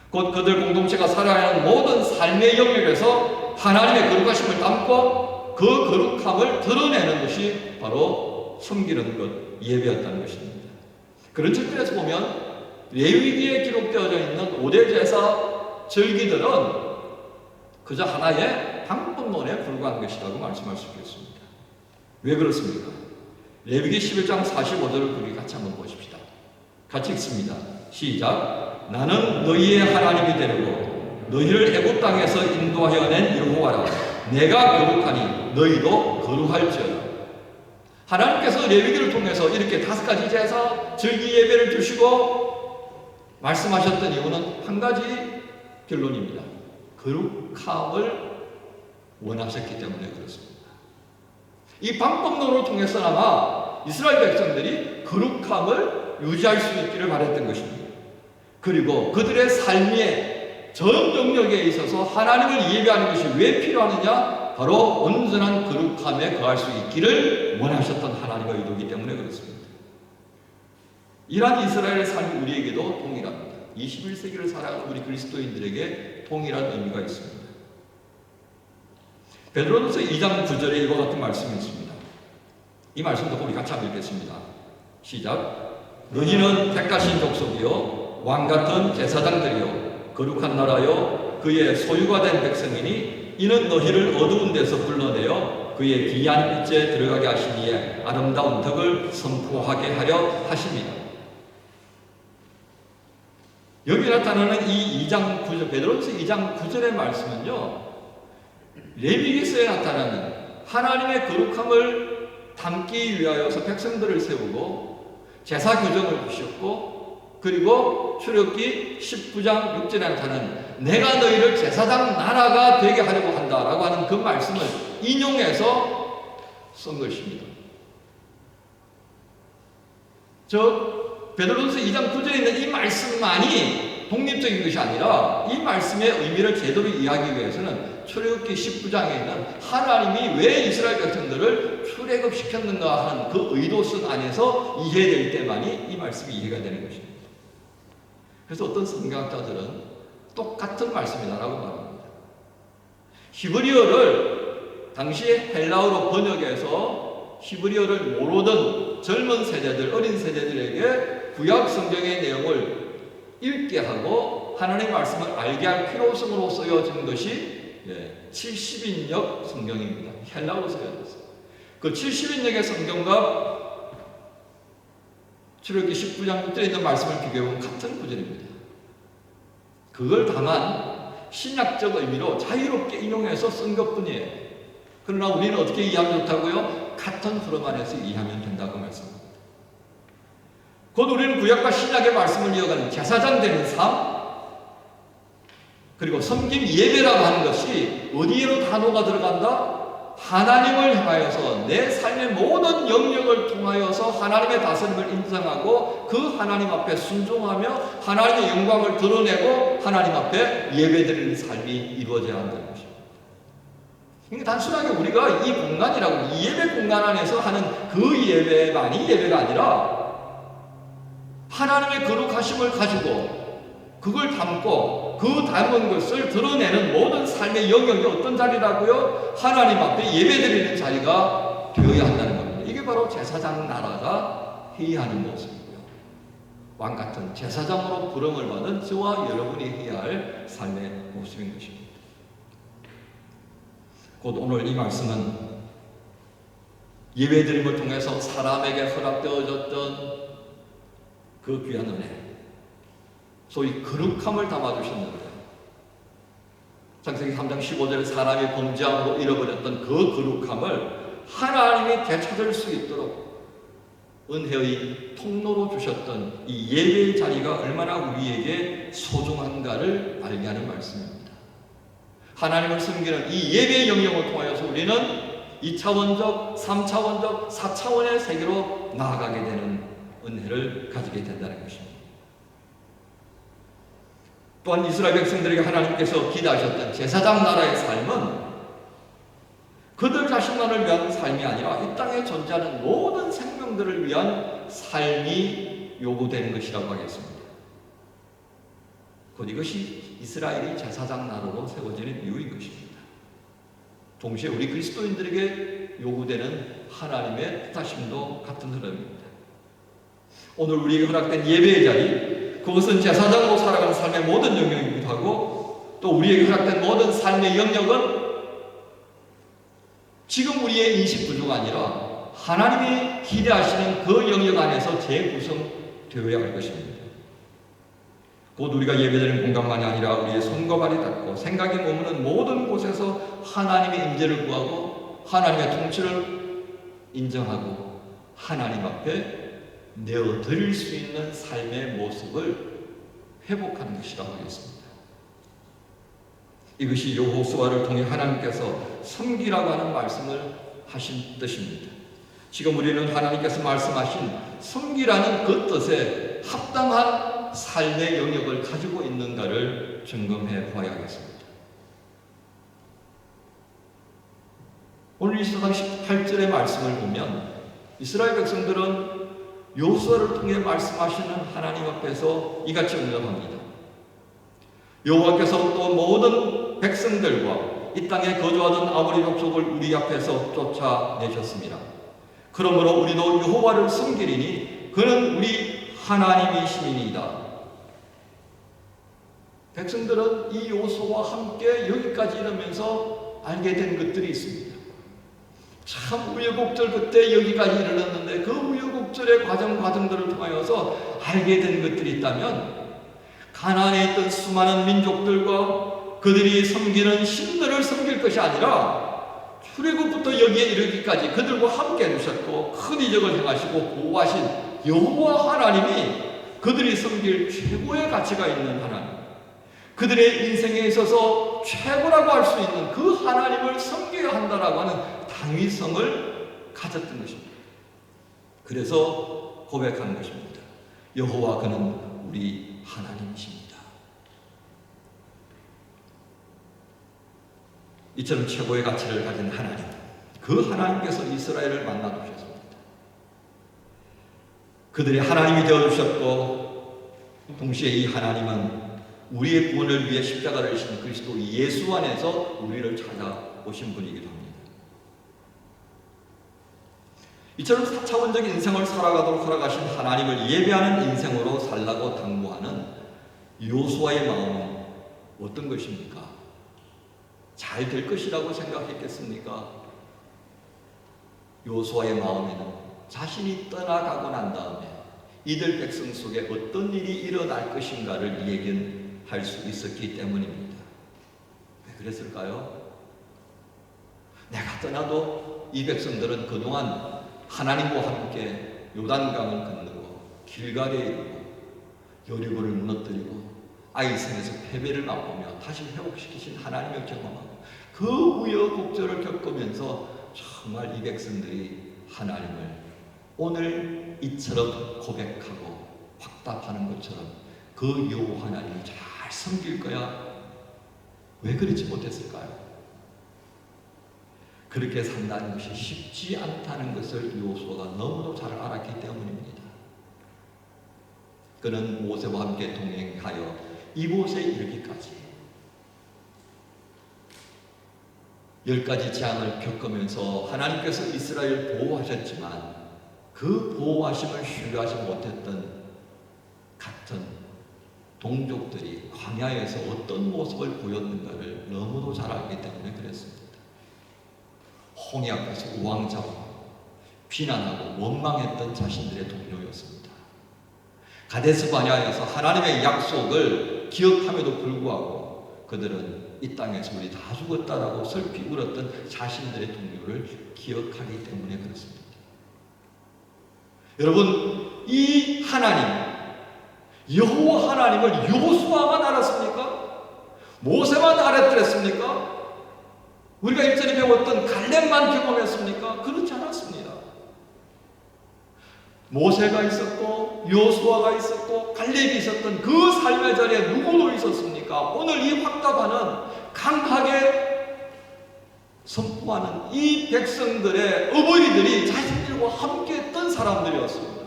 Speaker 1: 곧 그들 공동체가 살아야 하는 모든 삶의 영역에서 하나님의 거룩하심을 담고 그 거룩함을 드러내는 것이 바로 섬기는 것, 예배였다는 것입니다. 그런 측면에서 보면 레위기에 기록되어져 있는 5대 제사 절기들은 그저 하나의 방법론에 불과한 것이라고 말씀할 수 있겠습니다. 왜 그렇습니까? 레위기 11장 45절을 우리 같이 한번 보십시다. 같이 읽습니다. 시작. 나는 너희의 하나님이 되고 너희를 애굽 땅에서 인도하여 낸 여호와라. 내가 거룩하니 너희도 거룩할지어다. 하나님께서 레위기를 통해서 이렇게 5가지 제사, 절기 예배를 주시고 말씀하셨던 이유는 한 가지 결론입니다. 거룩함을 원하셨기 때문에 그렇습니다. 이 방법론을 통해서나마 이스라엘 백성들이 거룩함을 유지할 수 있기를 바랬던 것입니다. 그리고 그들의 삶에 전 영역에 있어서 하나님을 예배하는 것이 왜 필요하느냐? 바로 온전한 거룩함에 거할 수 있기를 원하셨던 하나님의 의도이기 때문에 그렇습니다. 이러한 이스라엘의 삶이 우리에게도 동일합니다. 21세기를 살아가는 우리 그리스도인들에게 동일한 의미가 있습니다. 베드로전서 2장 9절에 이와 같은 말씀이 있습니다. 이 말씀 듣고 우리 같이 한번 읽겠습니다. 시작. 너희는 택하신 족속이요 왕같은 제사장들이요 거룩한 나라요 그의 소유가 된 백성이니 이는 너희를 어두운 데서 불러내어 그의 귀한 빛에 들어가게 하시니에 아름다운 덕을 선포하게 하려 하십니다. 여기 나타나는 이 2장 9절, 베드로전서 2장 9절의 말씀은요, 레위기서에 나타나는 하나님의 거룩함을 담기 위하여서 백성들을 세우고 제사 규정을 주셨고, 그리고 출애굽기 19장 6절에 나타나는 내가 너희를 제사장 나라가 되게 하려고 한다라고 하는 그 말씀을 인용해서 쓴 것입니다. 베드로전서 2장 9절에 있는 이 말씀만이 독립적인 것이 아니라 이 말씀의 의미를 제대로 이해하기 위해서는 출애굽기 19장에 있는 하나님이 왜 이스라엘 백성들을 출애굽시켰는가 하는 그 의도선 안에서 이해될 때만이 이 말씀이 이해가 되는 것입니다. 그래서 어떤 성경학자들은 똑같은 말씀이다라고 말합니다. 히브리어를 당시에 헬라어로 번역해서 히브리어를 모르던 젊은 세대들, 어린 세대들에게 구약 성경의 내용을 읽게 하고 하나님의 말씀을 알게 할 필요성으로 쓰여진 것이 70인역 성경입니다. 헬라어로 쓰여졌어요. 그 70인역의 성경과 출애굽기 19장 6절에 있는 말씀을 비교해보면 같은 구절입니다. 그걸 다만 신약적 의미로 자유롭게 인용해서 쓴 것뿐이에요. 그러나 우리는 어떻게 이해하면 좋다고요? 같은 흐름 안에서 이해하면 된다고 말씀합니다. 곧 우리는 구약과 신약의 말씀을 이어가는 제사장 되는 삶, 그리고 섬김 예배라고 하는 것이 어디에로 단어가 들어간다? 하나님을 향하여서 내 삶의 모든 영역을 통하여서 하나님의 다스림을 인정하고 그 하나님 앞에 순종하며 하나님의 영광을 드러내고 하나님 앞에 예배드리는 삶이 이루어져야 한다는 것입니다. 그러니까 단순하게 우리가 이 공간이라고 이 예배 공간 안에서 하는 그 예배만이 예배가 아니라 하나님의 거룩하심을 가지고 그걸 담고 그 담은 것을 드러내는 모든 삶의 영역이 어떤 자리라고요? 하나님 앞에 예배드리는 자리가 되어야 한다는 겁니다. 이게 바로 제사장 나라가 해야 하는 모습이고요. 왕같은 제사장으로 부름을 받은 저와 여러분이 해야 할 삶의 모습인 것입니다. 곧 오늘 이 말씀은 예배드림을 통해서 사람에게 허락되어졌던 그 귀한 은혜, 소위 거룩함을 담아주셨는데 창세기 3장 15절에 사람이 범죄함으로 잃어버렸던 그 거룩함을 하나님이 되찾을 수 있도록 은혜의 통로로 주셨던 이 예배의 자리가 얼마나 우리에게 소중한가를 알게 하는 말씀입니다. 하나님을 섬기는 이 예배의 영역을 통하여서 우리는 2차원적, 3차원적, 4차원의 세계로 나아가게 되는 은혜를 가지게 된다는 것입니다. 또한 이스라엘 백성들에게 하나님께서 기대하셨던 제사장 나라의 삶은 그들 자신만을 위한 삶이 아니라 이 땅에 존재하는 모든 생명들을 위한 삶이 요구되는 것이라고 하겠습니다. 곧 이것이 이스라엘이 제사장 나라로 세워지는 이유인 것입니다. 동시에 우리 그리스도인들에게 요구되는 하나님의 뜻하심도 같은 흐름입니다. 오늘 우리에게 허락된 예배의 자리, 그것은 제사장으로 살아가는 삶의 모든 영역이기도 하고 또 우리에게 허락된 모든 삶의 영역은 지금 우리의 인식 구조가 아니라 하나님이 기대하시는 그 영역 안에서 재구성되어야 할 것입니다. 곧 우리가 예배드리는 공간만이 아니라 우리의 손과 발이 닿고 생각이 머무는 모든 곳에서 하나님의 임재를 구하고 하나님의 통치를 인정하고 하나님 앞에 내어드릴 수 있는 삶의 모습을 회복하는 것이라고 하겠습니다. 이것이 여호수아를 통해 하나님께서 섬기라고 하는 말씀을 하신 뜻입니다. 지금 우리는 하나님께서 말씀하신 섬기라는 그 뜻에 합당한 삶의 영역을 가지고 있는가를 점검해 보아야겠습니다. 오늘 이사장 18절의 말씀을 보면 이스라엘 백성들은 여호수아를 통해 말씀하시는 하나님 앞에서 이같이 응답합니다. 여호와께서 또 모든 백성들과 이 땅에 거주하던 아모리 족속을 우리 앞에서 쫓아내셨습니다. 그러므로 우리도 여호와를 섬기리니 그는 우리 하나님이시니이다. 백성들은 이 여호수아와 함께 여기까지 이르면서 알게 된 것들이 있습니다. 참 우여곡절 끝에 여기까지 이르렀는데 그 우여곡절의 과정들을 통하여서 알게 된 것들이 있다면 가나안에 있던 수많은 민족들과 그들이 섬기는 신들을 섬길 것이 아니라 출애굽부터 여기에 이르기까지 그들과 함께 해주셨고 큰 이적을 행하시고 보호하신 여호와 하나님이 그들이 섬길 최고의 가치가 있는 하나님, 그들의 인생에 있어서 최고라고 할 수 있는 그 하나님을 섬겨야 한다라고 하는 당위성을 가졌던 것입니다. 그래서 고백하는 것입니다. 여호와 그는 우리 하나님이십니다. 이처럼 최고의 가치를 가진 하나님, 그 하나님께서 이스라엘을 만나주셨습니다. 그들의 하나님이 되어주셨고 동시에 이 하나님은 우리의 구원을 위해 십자가를 지신 그리스도 예수 안에서 우리를 찾아오신 분이기도 합니다. 이처럼 4차원적 인생을 살아가도록 허락하신 하나님을 예배하는 인생으로 살라고 당부하는 여호수아의 마음은 어떤 것입니까? 잘 될 것이라고 생각했겠습니까? 여호수아의 마음에는 자신이 떠나가고 난 다음에 이들 백성 속에 어떤 일이 일어날 것인가를 예견할 수 있었기 때문입니다. 왜 그랬을까요? 내가 떠나도 이 백성들은 그동안 하나님과 함께 요단강을 건너고 길갈에 이르고 여리고를 무너뜨리고 아이성에서 패배를 맛보며 다시 회복시키신 하나님을 경험하고 그 우여곡절을 겪으면서 정말 이 백성들이 하나님을 오늘 이처럼 고백하고 확답하는 것처럼 그 여호와 하나님을 잘 섬길 거야. 왜 그렇지 못했을까요? 그렇게 산다는 것이 쉽지 않다는 것을 여호수아가 너무도 잘 알았기 때문입니다. 그는 모세와 함께 동행하여 이곳에 이르기까지 10가지 재앙을 겪으면서 하나님께서 이스라엘을 보호하셨지만 그 보호하심을 신뢰하지 못했던 같은 동족들이 광야에서 어떤 모습을 보였는가를 너무도 잘 알기 때문에 그랬습니다. 홍해 앞에서 우왕좌왕 비난하고 원망했던 자신들의 동료였습니다. 가데스 바네아에서 하나님의 약속을 기억함에도 불구하고 그들은 이 땅에서 우리 다 죽었다라고 슬피 울었던 자신들의 동료를 기억하기 때문에 그렇습니다. 여러분, 이 하나님 여호와 하나님을 여호수아만 알았습니까? 모세만 알았더랬습니까? 우리가 일전에 배웠던 갈렙만 경험했습니까? 그렇지 않았습니다. 모세가 있었고 여호수아가 있었고 갈렙이 있었던 그 삶의 자리에 누구도 있었습니까? 오늘 이 확답하는 강하게 선포하는 이 백성들의 어버이들이 자신들과 함께 했던 사람들이었습니다.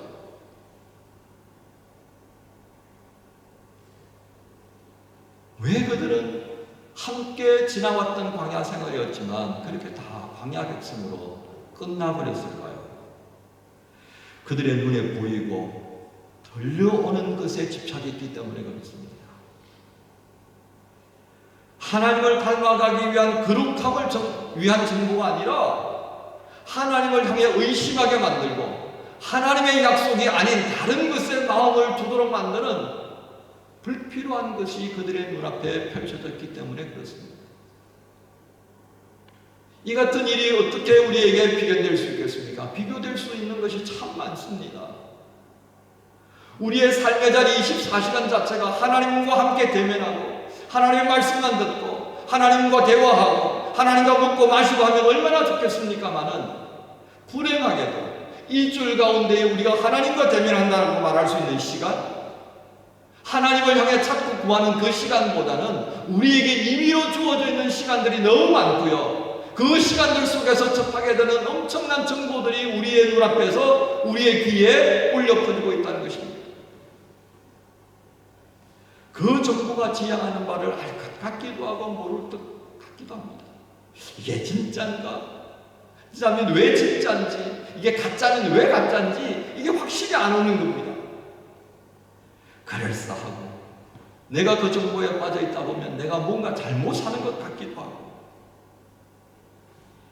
Speaker 1: 왜 그들은 함께 지나왔던 광야 생활이었지만 그렇게 다 광야 백성으로 끝나버렸을까요? 그들의 눈에 보이고 들려오는 것에 집착했기 때문에 그렇습니다. 하나님을 닮아가기 위한 거룩함을 위한 정보가 아니라 하나님을 향해 의심하게 만들고 하나님의 약속이 아닌 다른 것에 마음을 두도록 만드는 불필요한 것이 그들의 눈앞에 펼쳐졌기 때문에 그렇습니다. 이 같은 일이 어떻게 우리에게 비교될 수 있겠습니까? 비교될 수 있는 것이 참 많습니다. 우리의 삶의 자리 24시간 자체가 하나님과 함께 대면하고 하나님의 말씀만 듣고 하나님과 대화하고 하나님과 먹고 마시고 하면 얼마나 좋겠습니까마는 불행하게도 일주일 가운데 우리가 하나님과 대면한다고 말할 수 있는 시간, 하나님을 향해 찾고 구하는 그 시간보다는 우리에게 임의로 주어져 있는 시간들이 너무 많고요. 그 시간들 속에서 접하게 되는 엄청난 정보들이 우리의 눈앞에서 우리의 귀에 울려 퍼지고 있다는 것입니다. 그 정보가 지향하는 바를 알 것 같기도 하고 모를 것 같기도 합니다. 이게 진짜인가? 진짜면 왜 진짜인지, 이게 가짜는 왜 가짜인지 이게 확실히 안 오는 겁니다. 그럴싸하고 내가 그 정보에 빠져 있다 보면 내가 뭔가 잘못 사는 것 같기도 하고,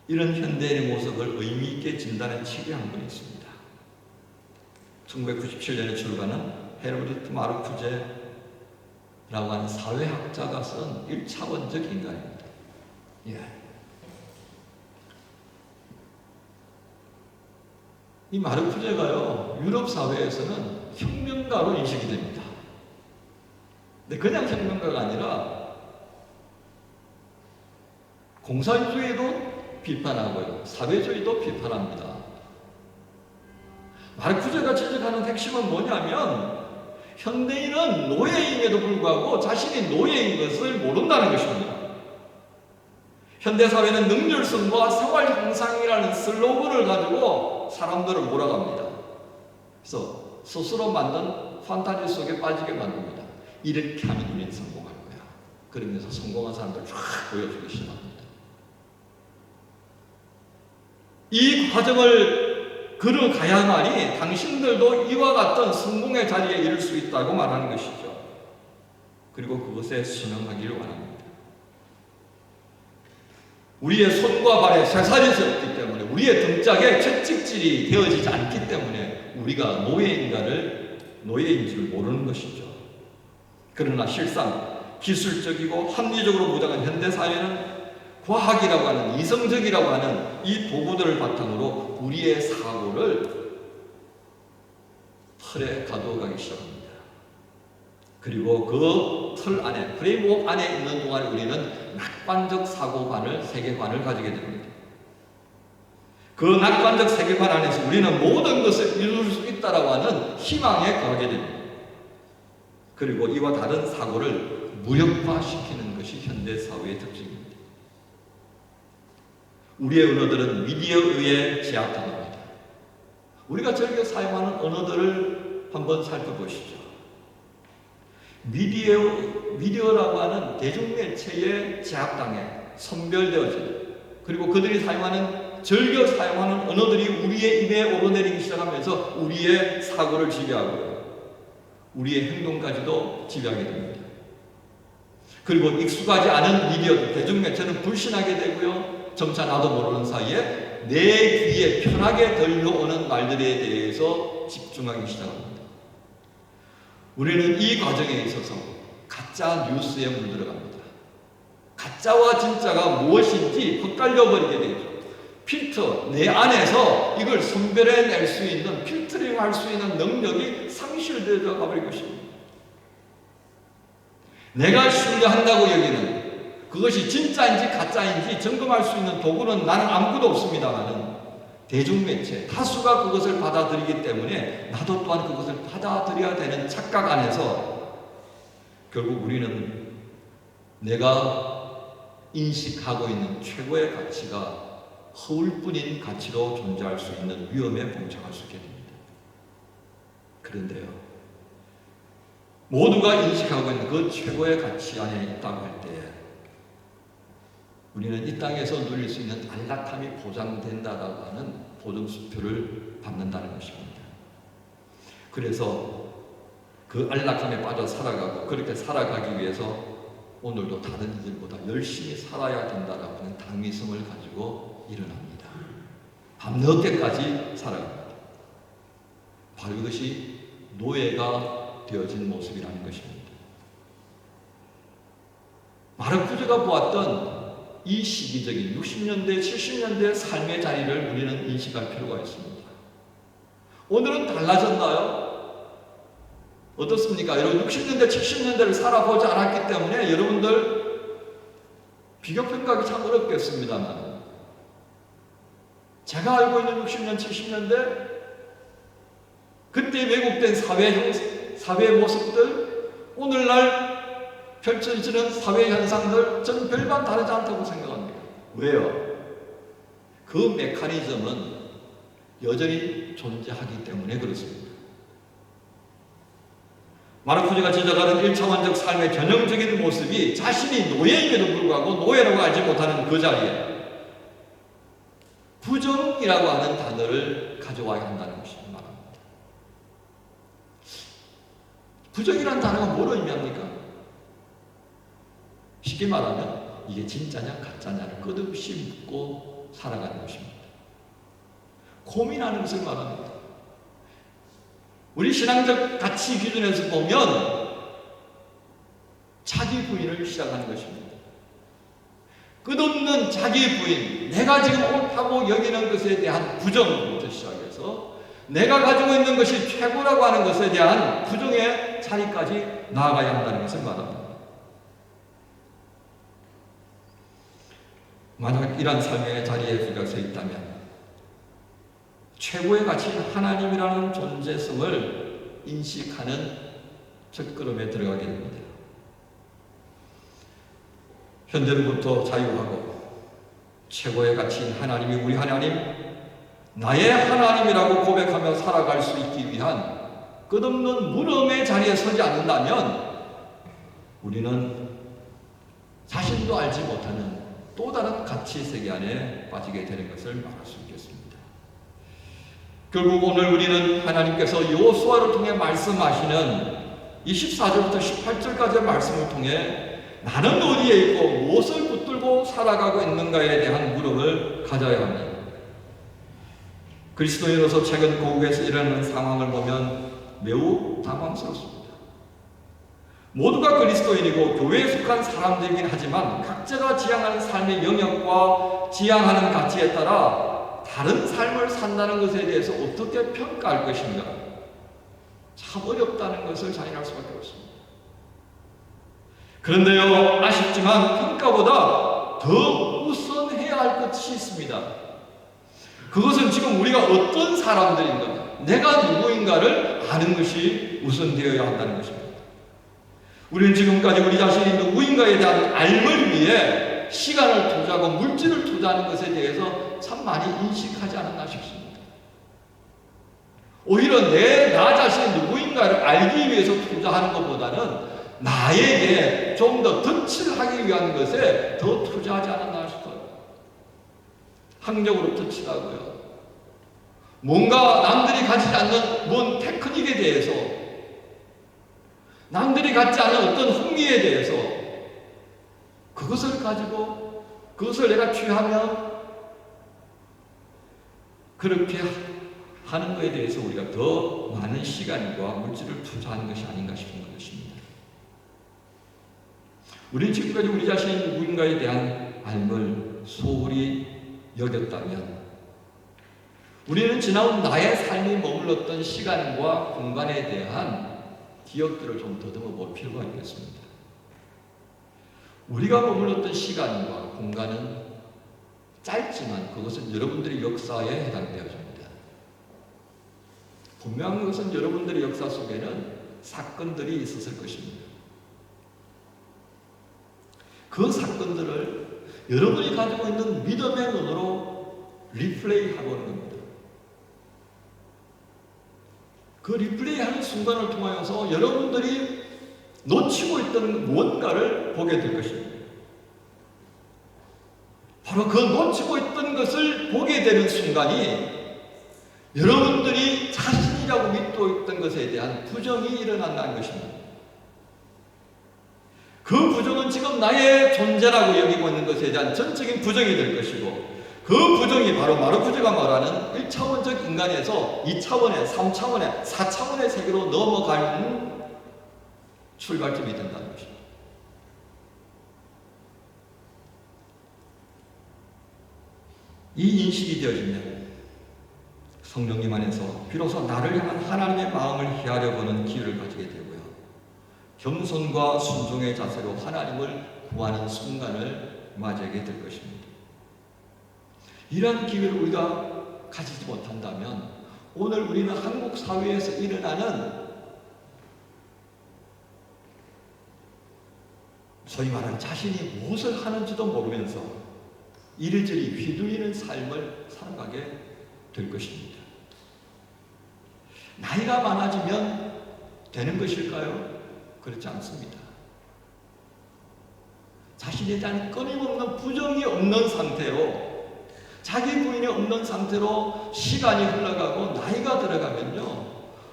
Speaker 1: 이런 현대인의 모습을 의미 있게 진단해 치료한 분이 있습니다. 1997년에 출간한 헤르베르트 마르쿠제라고 하는 사회학자가 쓴 1차원적 인간입니다. 이 마르쿠제가요, 유럽 사회에서는 혁명가로 인식이 됩니다. 근데 그냥 혁명가가 아니라 공산주의도 비판하고요, 사회주의도 비판합니다. 마르쿠제가 지적하는 핵심은 뭐냐면 현대인은 노예임에도 불구하고 자신이 노예인 것을 모른다는 것입니다. 현대사회는 능률성과 생활 향상이라는 슬로건을 가지고 사람들을 몰아갑니다. 그래서 스스로 만든 판타지 속에 빠지게 만듭니다. 이렇게 하면 우리는 성공할 거야. 그러면서 성공한 사람들 쫙 보여주기 시작합니다. 이 과정을 걸어가야만이 당신들도 이와 같은 성공의 자리에 이를 수 있다고 말하는 것이죠. 그리고 그것에 순응하기를 원합니다. 우리의 손과 발에 쇠살이 없기 때문에, 우리의 등짝에 채찍질이 되어지지 않기 때문에 우리가 노예인 줄 모르는 것이죠. 그러나 실상 기술적이고 합리적으로 무장한 현대사회는 과학이라고 하는, 이성적이라고 하는 이 도구들을 바탕으로 우리의 사고를 틀에 가두어가기 시작합니다. 그리고 그 틀 안에, 프레임워크 안에 있는 동안 우리는 낙관적 사고관을, 세계관을 가지게 됩니다. 그 낙관적 세계관 안에서 우리는 모든 것을 이룰 수 있다라고 하는 희망에 거하게 됩니다. 그리고 이와 다른 사고를 무력화시키는 것이 현대사회의 특징입니다. 우리의 언어들은 미디어에 의해 제압당합니다. 우리가 즐겨 사용하는 언어들을 한번 살펴보시죠. 미디어라고 하는 대중매체에 제압당해 선별되어지는, 그리고 그들이 즐겨 사용하는 언어들이 우리의 입에 오르내리기 시작하면서 우리의 사고를 지배하고요, 우리의 행동까지도 지배하게 됩니다. 그리고 익숙하지 않은 미디어들, 대중매체는 불신하게 되고요, 점차 나도 모르는 사이에 내 귀에 편하게 들려오는 말들에 대해서 집중하기 시작합니다. 우리는 이 과정에 있어서 가짜 뉴스에 물들어갑니다. 가짜와 진짜가 무엇인지 헛갈려 버리게 되죠. 필터, 내 안에서 이걸 선별해낼 수 있는, 필터링할 수 있는 능력이 상실되어 가버릴 것입니다. 내가 신뢰한다고 여기는 그것이 진짜인지 가짜인지 점검할 수 있는 도구는 나는 아무것도 없습니다만은, 대중매체, 다수가 그것을 받아들이기 때문에 나도 또한 그것을 받아들여야 되는 착각 안에서 결국 우리는 내가 인식하고 있는 최고의 가치가 허울뿐인 가치로 존재할 수 있는 위험에 봉착할 수 있게 됩니다. 그런데요, 모두가 인식하고 있는 그 최고의 가치 안에 있다고 할 때 우리는 이 땅에서 누릴 수 있는 안락함이 보장된다라고 하는 보증수표를 받는다는 것입니다. 그래서 그 안락함에 빠져 살아가고, 그렇게 살아가기 위해서 오늘도 다른 이들보다 열심히 살아야 된다라고 하는 당위성을 가지고 일어납니다. 밤늦게까지 살아갑니다. 바로 이것이 노예가 되어진 모습이라는 것입니다. 마르쿠제가 보았던 이 시기적인 60년대, 70년대 삶의 자리를 우리는 인식할 필요가 있습니다. 오늘은 달라졌나요? 어떻습니까? 여러분 60년대, 70년대를 살아보지 않았기 때문에 여러분들 비교평가하기 참 어렵겠습니다만, 제가 알고 있는 60년, 70년대 그때 왜곡된 사회 모습들, 오늘날 펼쳐지는 사회 현상들 전 별반 다르지 않다고 생각합니다. 왜요? 그 메커니즘은 여전히 존재하기 때문에 그렇습니다. 마르쿠즈가 지적하는 1차원적 삶의 전형적인 모습이 자신이 노예임에도 불구하고 노예라고 알지 못하는 그 자리에 부정이라고 하는 단어를 가져와야 한다는 것을 말합니다. 부정이라는 단어가 뭘 의미합니까? 쉽게 말하면 이게 진짜냐 가짜냐를 끝없이 묻고 살아가는 것입니다. 고민하는 것을 말합니다. 우리 신앙적 가치 기준에서 보면 자기 부인을 시작하는 것입니다. 끝없는 자기 부인, 내가 지금 옳다고 여기는 것에 대한 부정부터 시작해서 내가 가지고 있는 것이 최고라고 하는 것에 대한 부정의 자리까지 나아가야 한다는 것을 말합니다. 만약 이런 삶의 자리에 우리가 서 있다면 최고의 가치인 하나님이라는 존재성을 인식하는 첫걸음에 들어가게 됩니다. 현재로부터 자유하고 최고의 가치인 하나님이 우리 하나님, 나의 하나님이라고 고백하며 살아갈 수 있기 위한 끝없는 물음의 자리에 서지 않는다면 우리는 자신도 알지 못하는 또 다른 가치 세계 안에 빠지게 되는 것을 말할 수 있겠습니다. 결국 오늘 우리는 하나님께서 여호수아를 통해 말씀하시는 24절부터 18절까지의 말씀을 통해 나는 어디에 있고 무엇을 붙들고 살아가고 있는가에 대한 물음을 가져야 합니다. 그리스도인으로서 최근 고국에서 일어나는 상황을 보면 매우 당황스럽습니다. 모두가 그리스도인이고 교회에 속한 사람들이긴 하지만 각자가 지향하는 삶의 영역과 지향하는 가치에 따라 다른 삶을 산다는 것에 대해서 어떻게 평가할 것인가? 참 어렵다는 것을 자인할 수밖에 없습니다. 그런데요, 아쉽지만 평가보다 더 우선해야 할 것이 있습니다. 그것은 지금 우리가 어떤 사람들인가, 내가 누구인가를 아는 것이 우선되어야 한다는 것입니다. 우리는 지금까지 우리 자신이 누구인가에 대한 알을 위해 시간을 투자하고 물질을 투자하는 것에 대해서 참 많이 인식하지 않았나 싶습니다. 오히려 나 자신이 누구인가를 알기 위해서 투자하는 것보다는 나에게 좀 더 덧칠 하기 위한 것에 더 투자하지 않았나 싶어요. 학력으로 덧칠하고요. 뭔가 남들이 가지지 않는 뭔 테크닉에 대해서, 남들이 갖지 않은 어떤 흥미에 대해서 그것을 가지고 그것을 내가 취하면 그렇게 하는 것에 대해서 우리가 더 많은 시간과 물질을 투자하는 것이 아닌가 싶은 것입니다. 우리는 지금까지 우리 자신이 누구인가에 대한 알을 소홀히 여겼다면 우리는 지나온 나의 삶이 머물렀던 시간과 공간에 대한 기억들을 좀 더듬어 볼 필요가 있겠습니다. 우리가 머물렀던 시간과 공간은 짧지만 그것은 여러분들의 역사에 해당되어집니다. 분명한 것은 여러분들의 역사 속에는 사건들이 있었을 것입니다. 그 사건들을 여러분이 가지고 있는 믿음의 눈으로 리플레이 하고는 겁니다. 그 리플레이하는 순간을 통하여서 여러분들이 놓치고 있던 무언가를 보게 될 것입니다. 바로 그 놓치고 있던 것을 보게 되는 순간이 여러분들이 자신이라고 믿고 있던 것에 대한 부정이 일어난다는 것입니다. 그 부정은 지금 나의 존재라고 여기고 있는 것에 대한 전적인 부정이 될 것이고, 그 부정이 바로 마르쿠즈가 말하는 1차원적 인간에서 2차원의, 3차원의, 4차원의 세계로 넘어가는 출발점이 된다는 것입니다. 이 인식이 되어지면 성령님 안에서 비로소 나를 향한 하나님의 마음을 헤아려 보는 기회를 가지게 되고요. 겸손과 순종의 자세로 하나님을 구하는 순간을 맞이하게 될 것입니다. 이런 기회를 우리가 가지지 못한다면 오늘 우리는 한국 사회에서 일어나는 소위 말하는 자신이 무엇을 하는지도 모르면서 이리저리 휘둘리는 삶을 살아가게 될 것입니다. 나이가 많아지면 되는 것일까요? 그렇지 않습니다. 자신에 대한 끊임없는 부정이 없는 상태로, 자기 부인이 없는 상태로 시간이 흘러가고 나이가 들어가면요,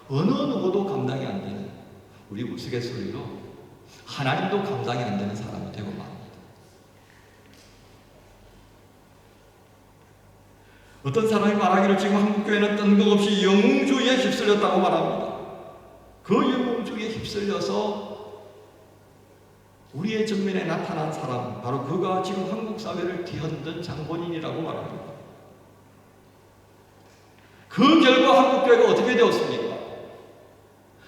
Speaker 1: 어느 누구도 감당이 안 되는, 우리 우스갯소리로 하나님도 감당이 안 되는 사람이 되고 맙니다. 어떤 사람이 말하기를 지금 한국교회는 뜬금없이 영웅주의에 휩쓸렸다고 말합니다. 그 영웅주의에 휩쓸려서 우리의 전면에 나타난 사람, 바로 그가 지금 한국 사회를 뒤흔든 장본인이라고 말합니다. 그 결과 한국교회가 어떻게 되었습니까?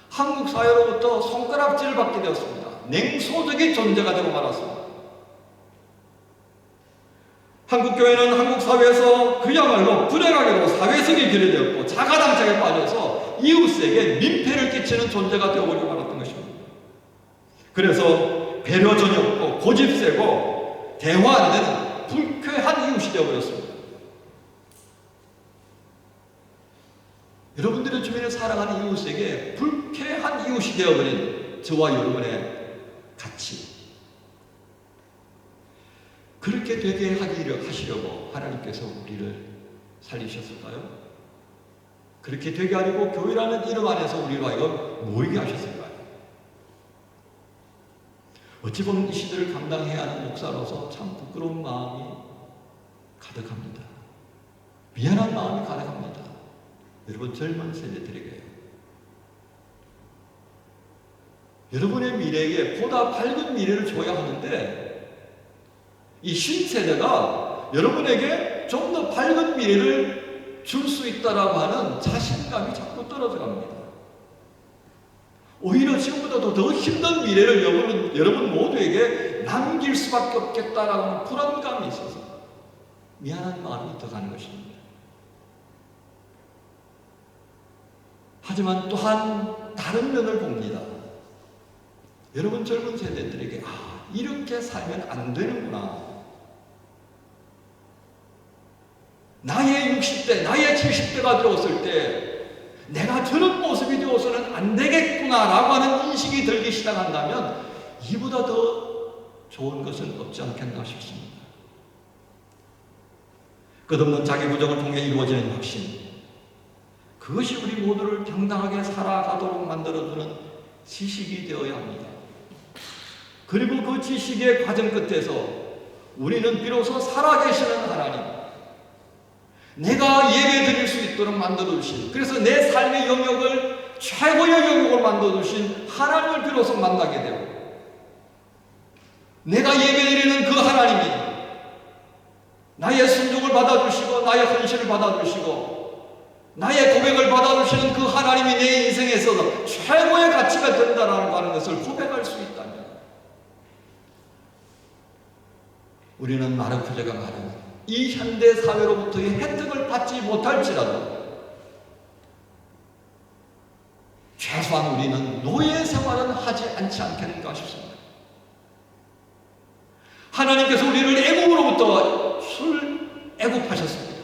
Speaker 1: 한국 사회로부터 손가락질을 받게 되었습니다. 냉소적인 존재가 되고 말았습니다. 한국교회는 한국 사회에서 그야말로 불행하게도 사회성이 결여되었고 자가당착에 빠져서 이웃에게 민폐를 끼치는 존재가 되어버리고 말았던 것입니다. 그래서 배려 전이 없고 고집 세고 대화 안 되는 불쾌한 이웃이 되어버렸습니다. 여러분들의 주변에 살아가는 이웃에게 불쾌한 이웃이 되어버린 저와 여러분의 가치, 그렇게 되게 하시려고 하나님께서 우리를 살리셨을까요? 그렇게 되게 하려고 교회라는 이름 안에서 우리로 하여금 모이게 하셨을까요? 어찌 보면 이 시대를 감당해야 하는 목사로서 참 부끄러운 마음이 가득합니다. 미안한 마음이 가득합니다. 여러분 젊은 세대들에게요. 여러분의 미래에게 보다 밝은 미래를 줘야 하는데 이 신세대가 여러분에게 좀 더 밝은 미래를 줄 수 있다라고 하는 자신감이 자꾸 떨어져 갑니다. 오히려 지금보다도 더 힘든 미래를 여러분 모두에게 남길 수밖에 없겠다라고 하는 불안감이 있어서 미안한 마음이 더 가는 것입니다. 하지만 또한 다른 면을 봅니다. 여러분 젊은 세대들에게 이렇게 살면 안 되는구나. 나의 60대, 나의 70대가 되었을 때 내가 저런 모습이 되어서는 안 되겠구나라고 하는 인식이 들기 시작한다면 이보다 더 좋은 것은 없지 않겠나 싶습니다. 끝없는 자기 부정을 통해 이루어지는 확신, 그것이 우리 모두를 당당하게 살아가도록 만들어주는 지식이 되어야 합니다. 그리고 그 지식의 과정 끝에서 우리는 비로소 살아계시는 하나님, 내가 예배 드릴 수 있도록 만들어주신, 그래서 내 삶의 영역을 최고의 영역을 만들어주신 하나님을 비로소 만나게 되고, 내가 예배 드리는 그 하나님이 나의 순종을 받아주시고 나의 헌신을 받아주시고 나의 고백을 받아주시는 그 하나님이 내 인생에서 최고의 가치가 된다라고 하는 것을 고백할 수 있다면, 우리는 마르크제가 말하는 이 현대 사회로부터의 혜택을 받지 못할지라도 최소한 우리는 노예 생활은 하지 않지 않겠는가 싶습니다. 하나님께서 우리를 애굽으로부터 애굽하셨습니다.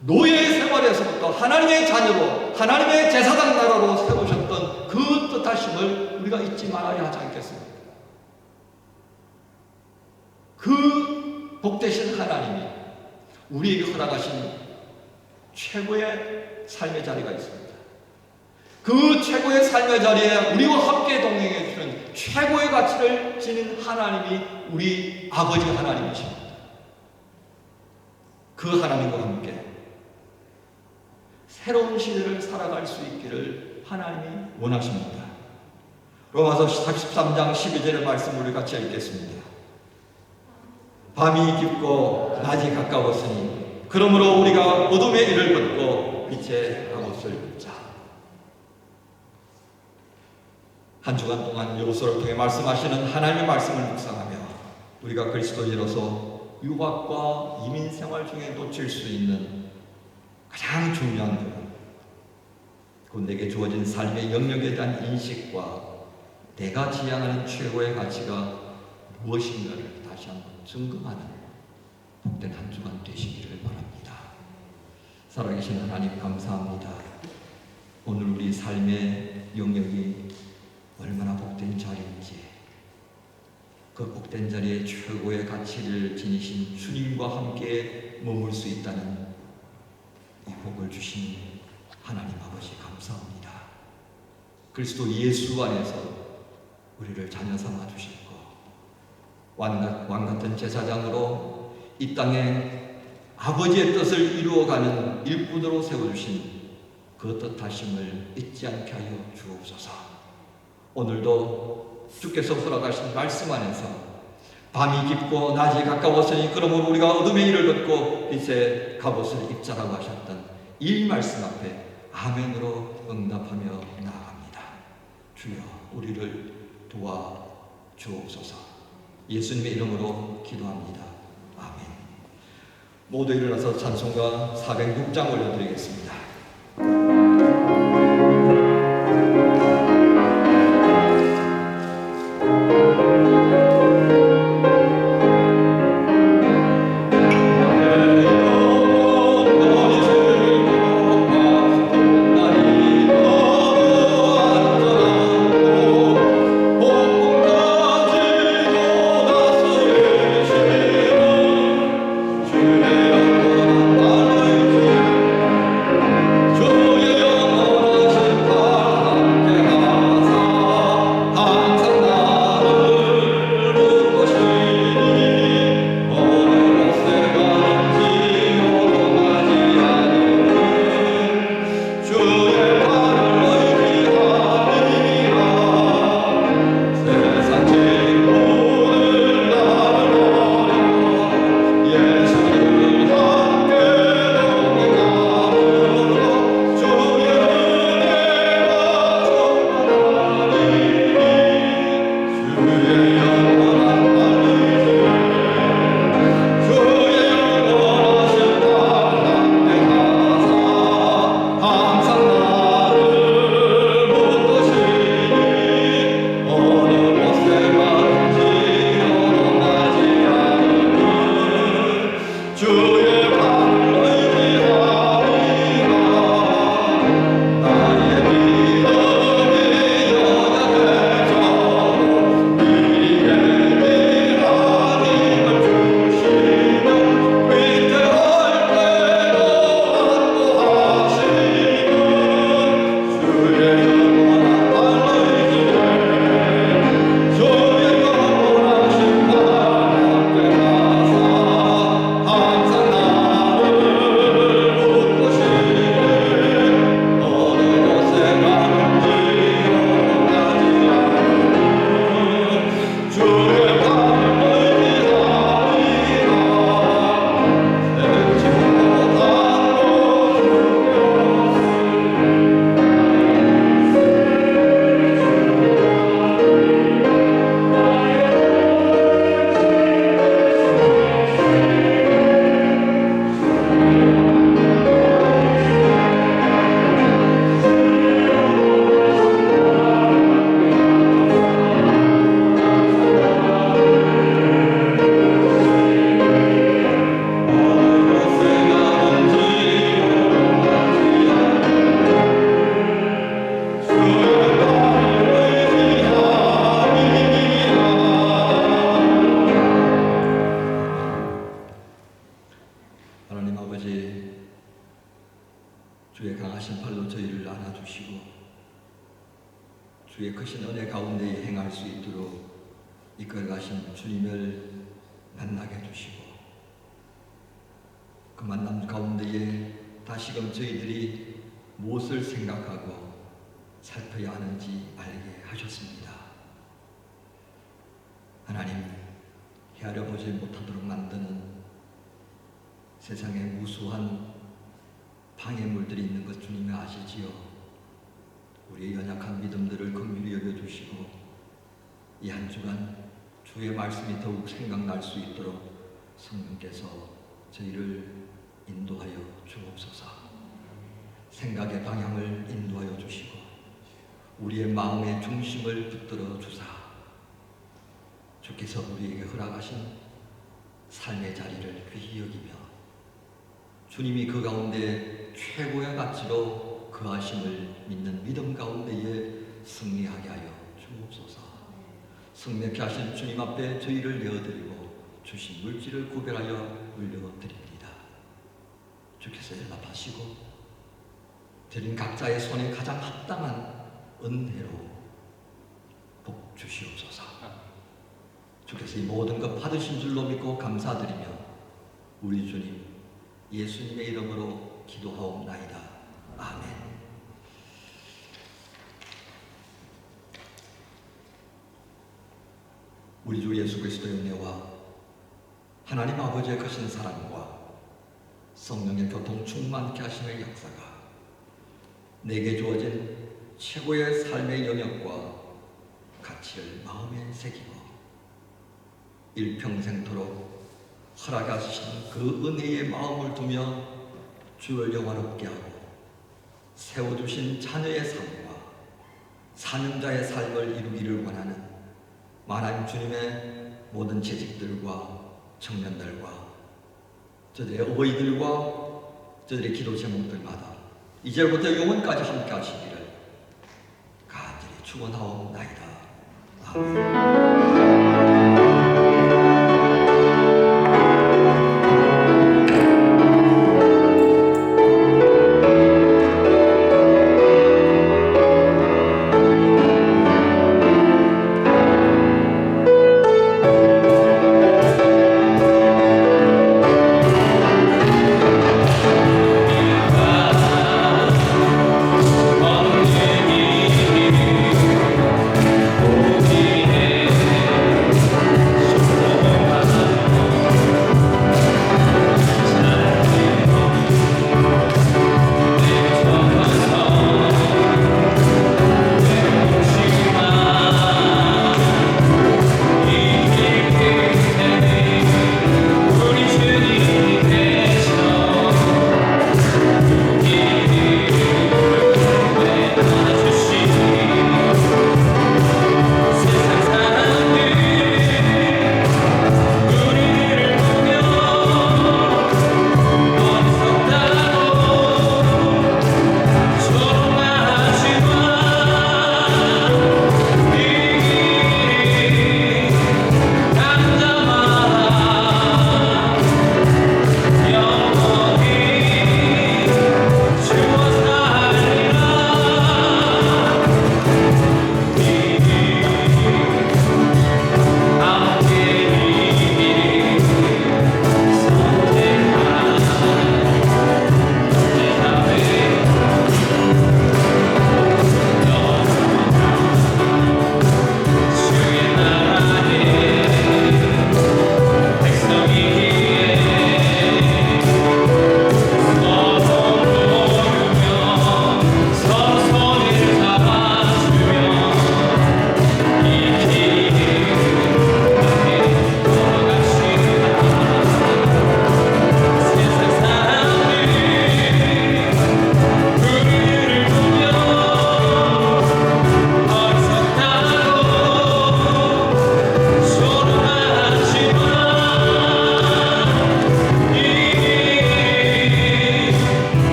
Speaker 1: 노예 생활에서부터 하나님의 자녀로, 하나님의 제사장 나라로 세우셨던 그 뜻하심을 우리가 잊지 말아야 하지 않겠습니까? 그 복되신 하나님이 우리에게 허락하신 최고의 삶의 자리가 있습니다. 그 최고의 삶의 자리에 우리와 함께 동행해 주시는 최고의 가치를 지닌 하나님이 우리 아버지 하나님이십니다. 그 하나님과 함께 새로운 시대를 살아갈 수 있기를 하나님이 원하십니다. 로마서 13장 12절의 말씀을 우리 같이 읽겠습니다. 밤이 깊고 낮이 가까웠으니 그러므로 우리가 어둠의 일을 벗고 빛의 갑옷을 입자. 한 주간 동안 여호수아를 통해 말씀하시는 하나님의 말씀을 묵상하며 우리가 그리스도인으로서 유학과 이민 생활 중에 놓칠 수 있는 가장 중요한 것, 곧 내게 주어진 삶의 영역에 대한 인식과 내가 지향하는 최고의 가치가 무엇인가를 다시 한번 점검하는 복된 한 주간 되시기를 바랍니다. 살아계신 하나님 감사합니다. 오늘 우리 삶의 영역이 얼마나 복된 자리인지, 그 복된 자리에 최고의 가치를 지니신 주님과 함께 머물 수 있다는 이 복을 주신 하나님 아버지 감사합니다. 그리스도 예수 안에서 우리를 자녀 삼아 주셨고 왕같은 제사장으로 이 땅에 아버지의 뜻을 이루어가는 일꾼으로 세워주신 그 뜻하심을 잊지 않게 하여 주옵소서. 오늘도 주께서 허락하신 말씀 안에서 밤이 깊고 낮이 가까웠으니 그러므로 우리가 어둠의 일을 걷고 빛의 갑옷을 입자라고 하셨던 이 말씀 앞에 아멘으로 응답하며 나아갑니다. 주여 우리를 도와 주옵소서. 예수님의 이름으로 기도합니다. 아멘. 모두 일어나서 찬송가 406장 올려드리겠습니다. 주의 강하신 팔로 저희를 안아주시고 주의 크신 은혜 가운데 행할 수 있도록 이끌어가신 주님을 만나게 해주시고 그 만남 가운데에 다시금 저희들이 무엇을 생각하고 살펴야 하는지 알게 하셨습니다. 하나님, 헤아려 보지 못하도록 만드는 세상에 무수한 방해물들이 있는 것 주님이 아시지요. 우리의 연약한 믿음들을 긍휼히 여겨주시고 이 한 주간 주의 말씀이 더욱 생각날 수 있도록 성령께서 저희를 인도하여 주옵소서. 생각의 방향을 인도하여 주시고 우리의 마음의 중심을 붙들어 주사 주께서 우리에게 허락하신 삶의 자리를 귀히 여기며 주님이 그 가운데 최고의 가치로 거하심을 믿는 믿음 가운데에 승리하게 하여 주옵소서. 승리케 하신 주님 앞에 저희를 내어드리고 주신 물질을 구별하여 물려드립니다. 주께서 연락하시고 드린 각자의 손에 가장 합당한 은혜로 복 주시옵소서. 주께서 이 모든 것 받으신 줄로 믿고 감사드리며 우리 주님 예수님의 이름으로 기도하옵나이다. 아멘. 우리 주 예수 그리스도의 은혜와 하나님 아버지의 크신 사랑과 성령의 교통 충만케 하심의 역사가 내게 주어진 최고의 삶의 영역과 가치를 마음에 새기고 일평생토록 허락하신 그 은혜의 마음을 두며 주를 영화롭게 하고 세워주신 자녀의 삶과 사명자의 삶을 이루기를 원하는 하나님 주님의 모든 재직들과 청년들과 저들의 어버이들과 저들의 기도 제목들마다 이제부터 영원까지 함께 하시기를 간절히 축원하옵나이다. 아멘.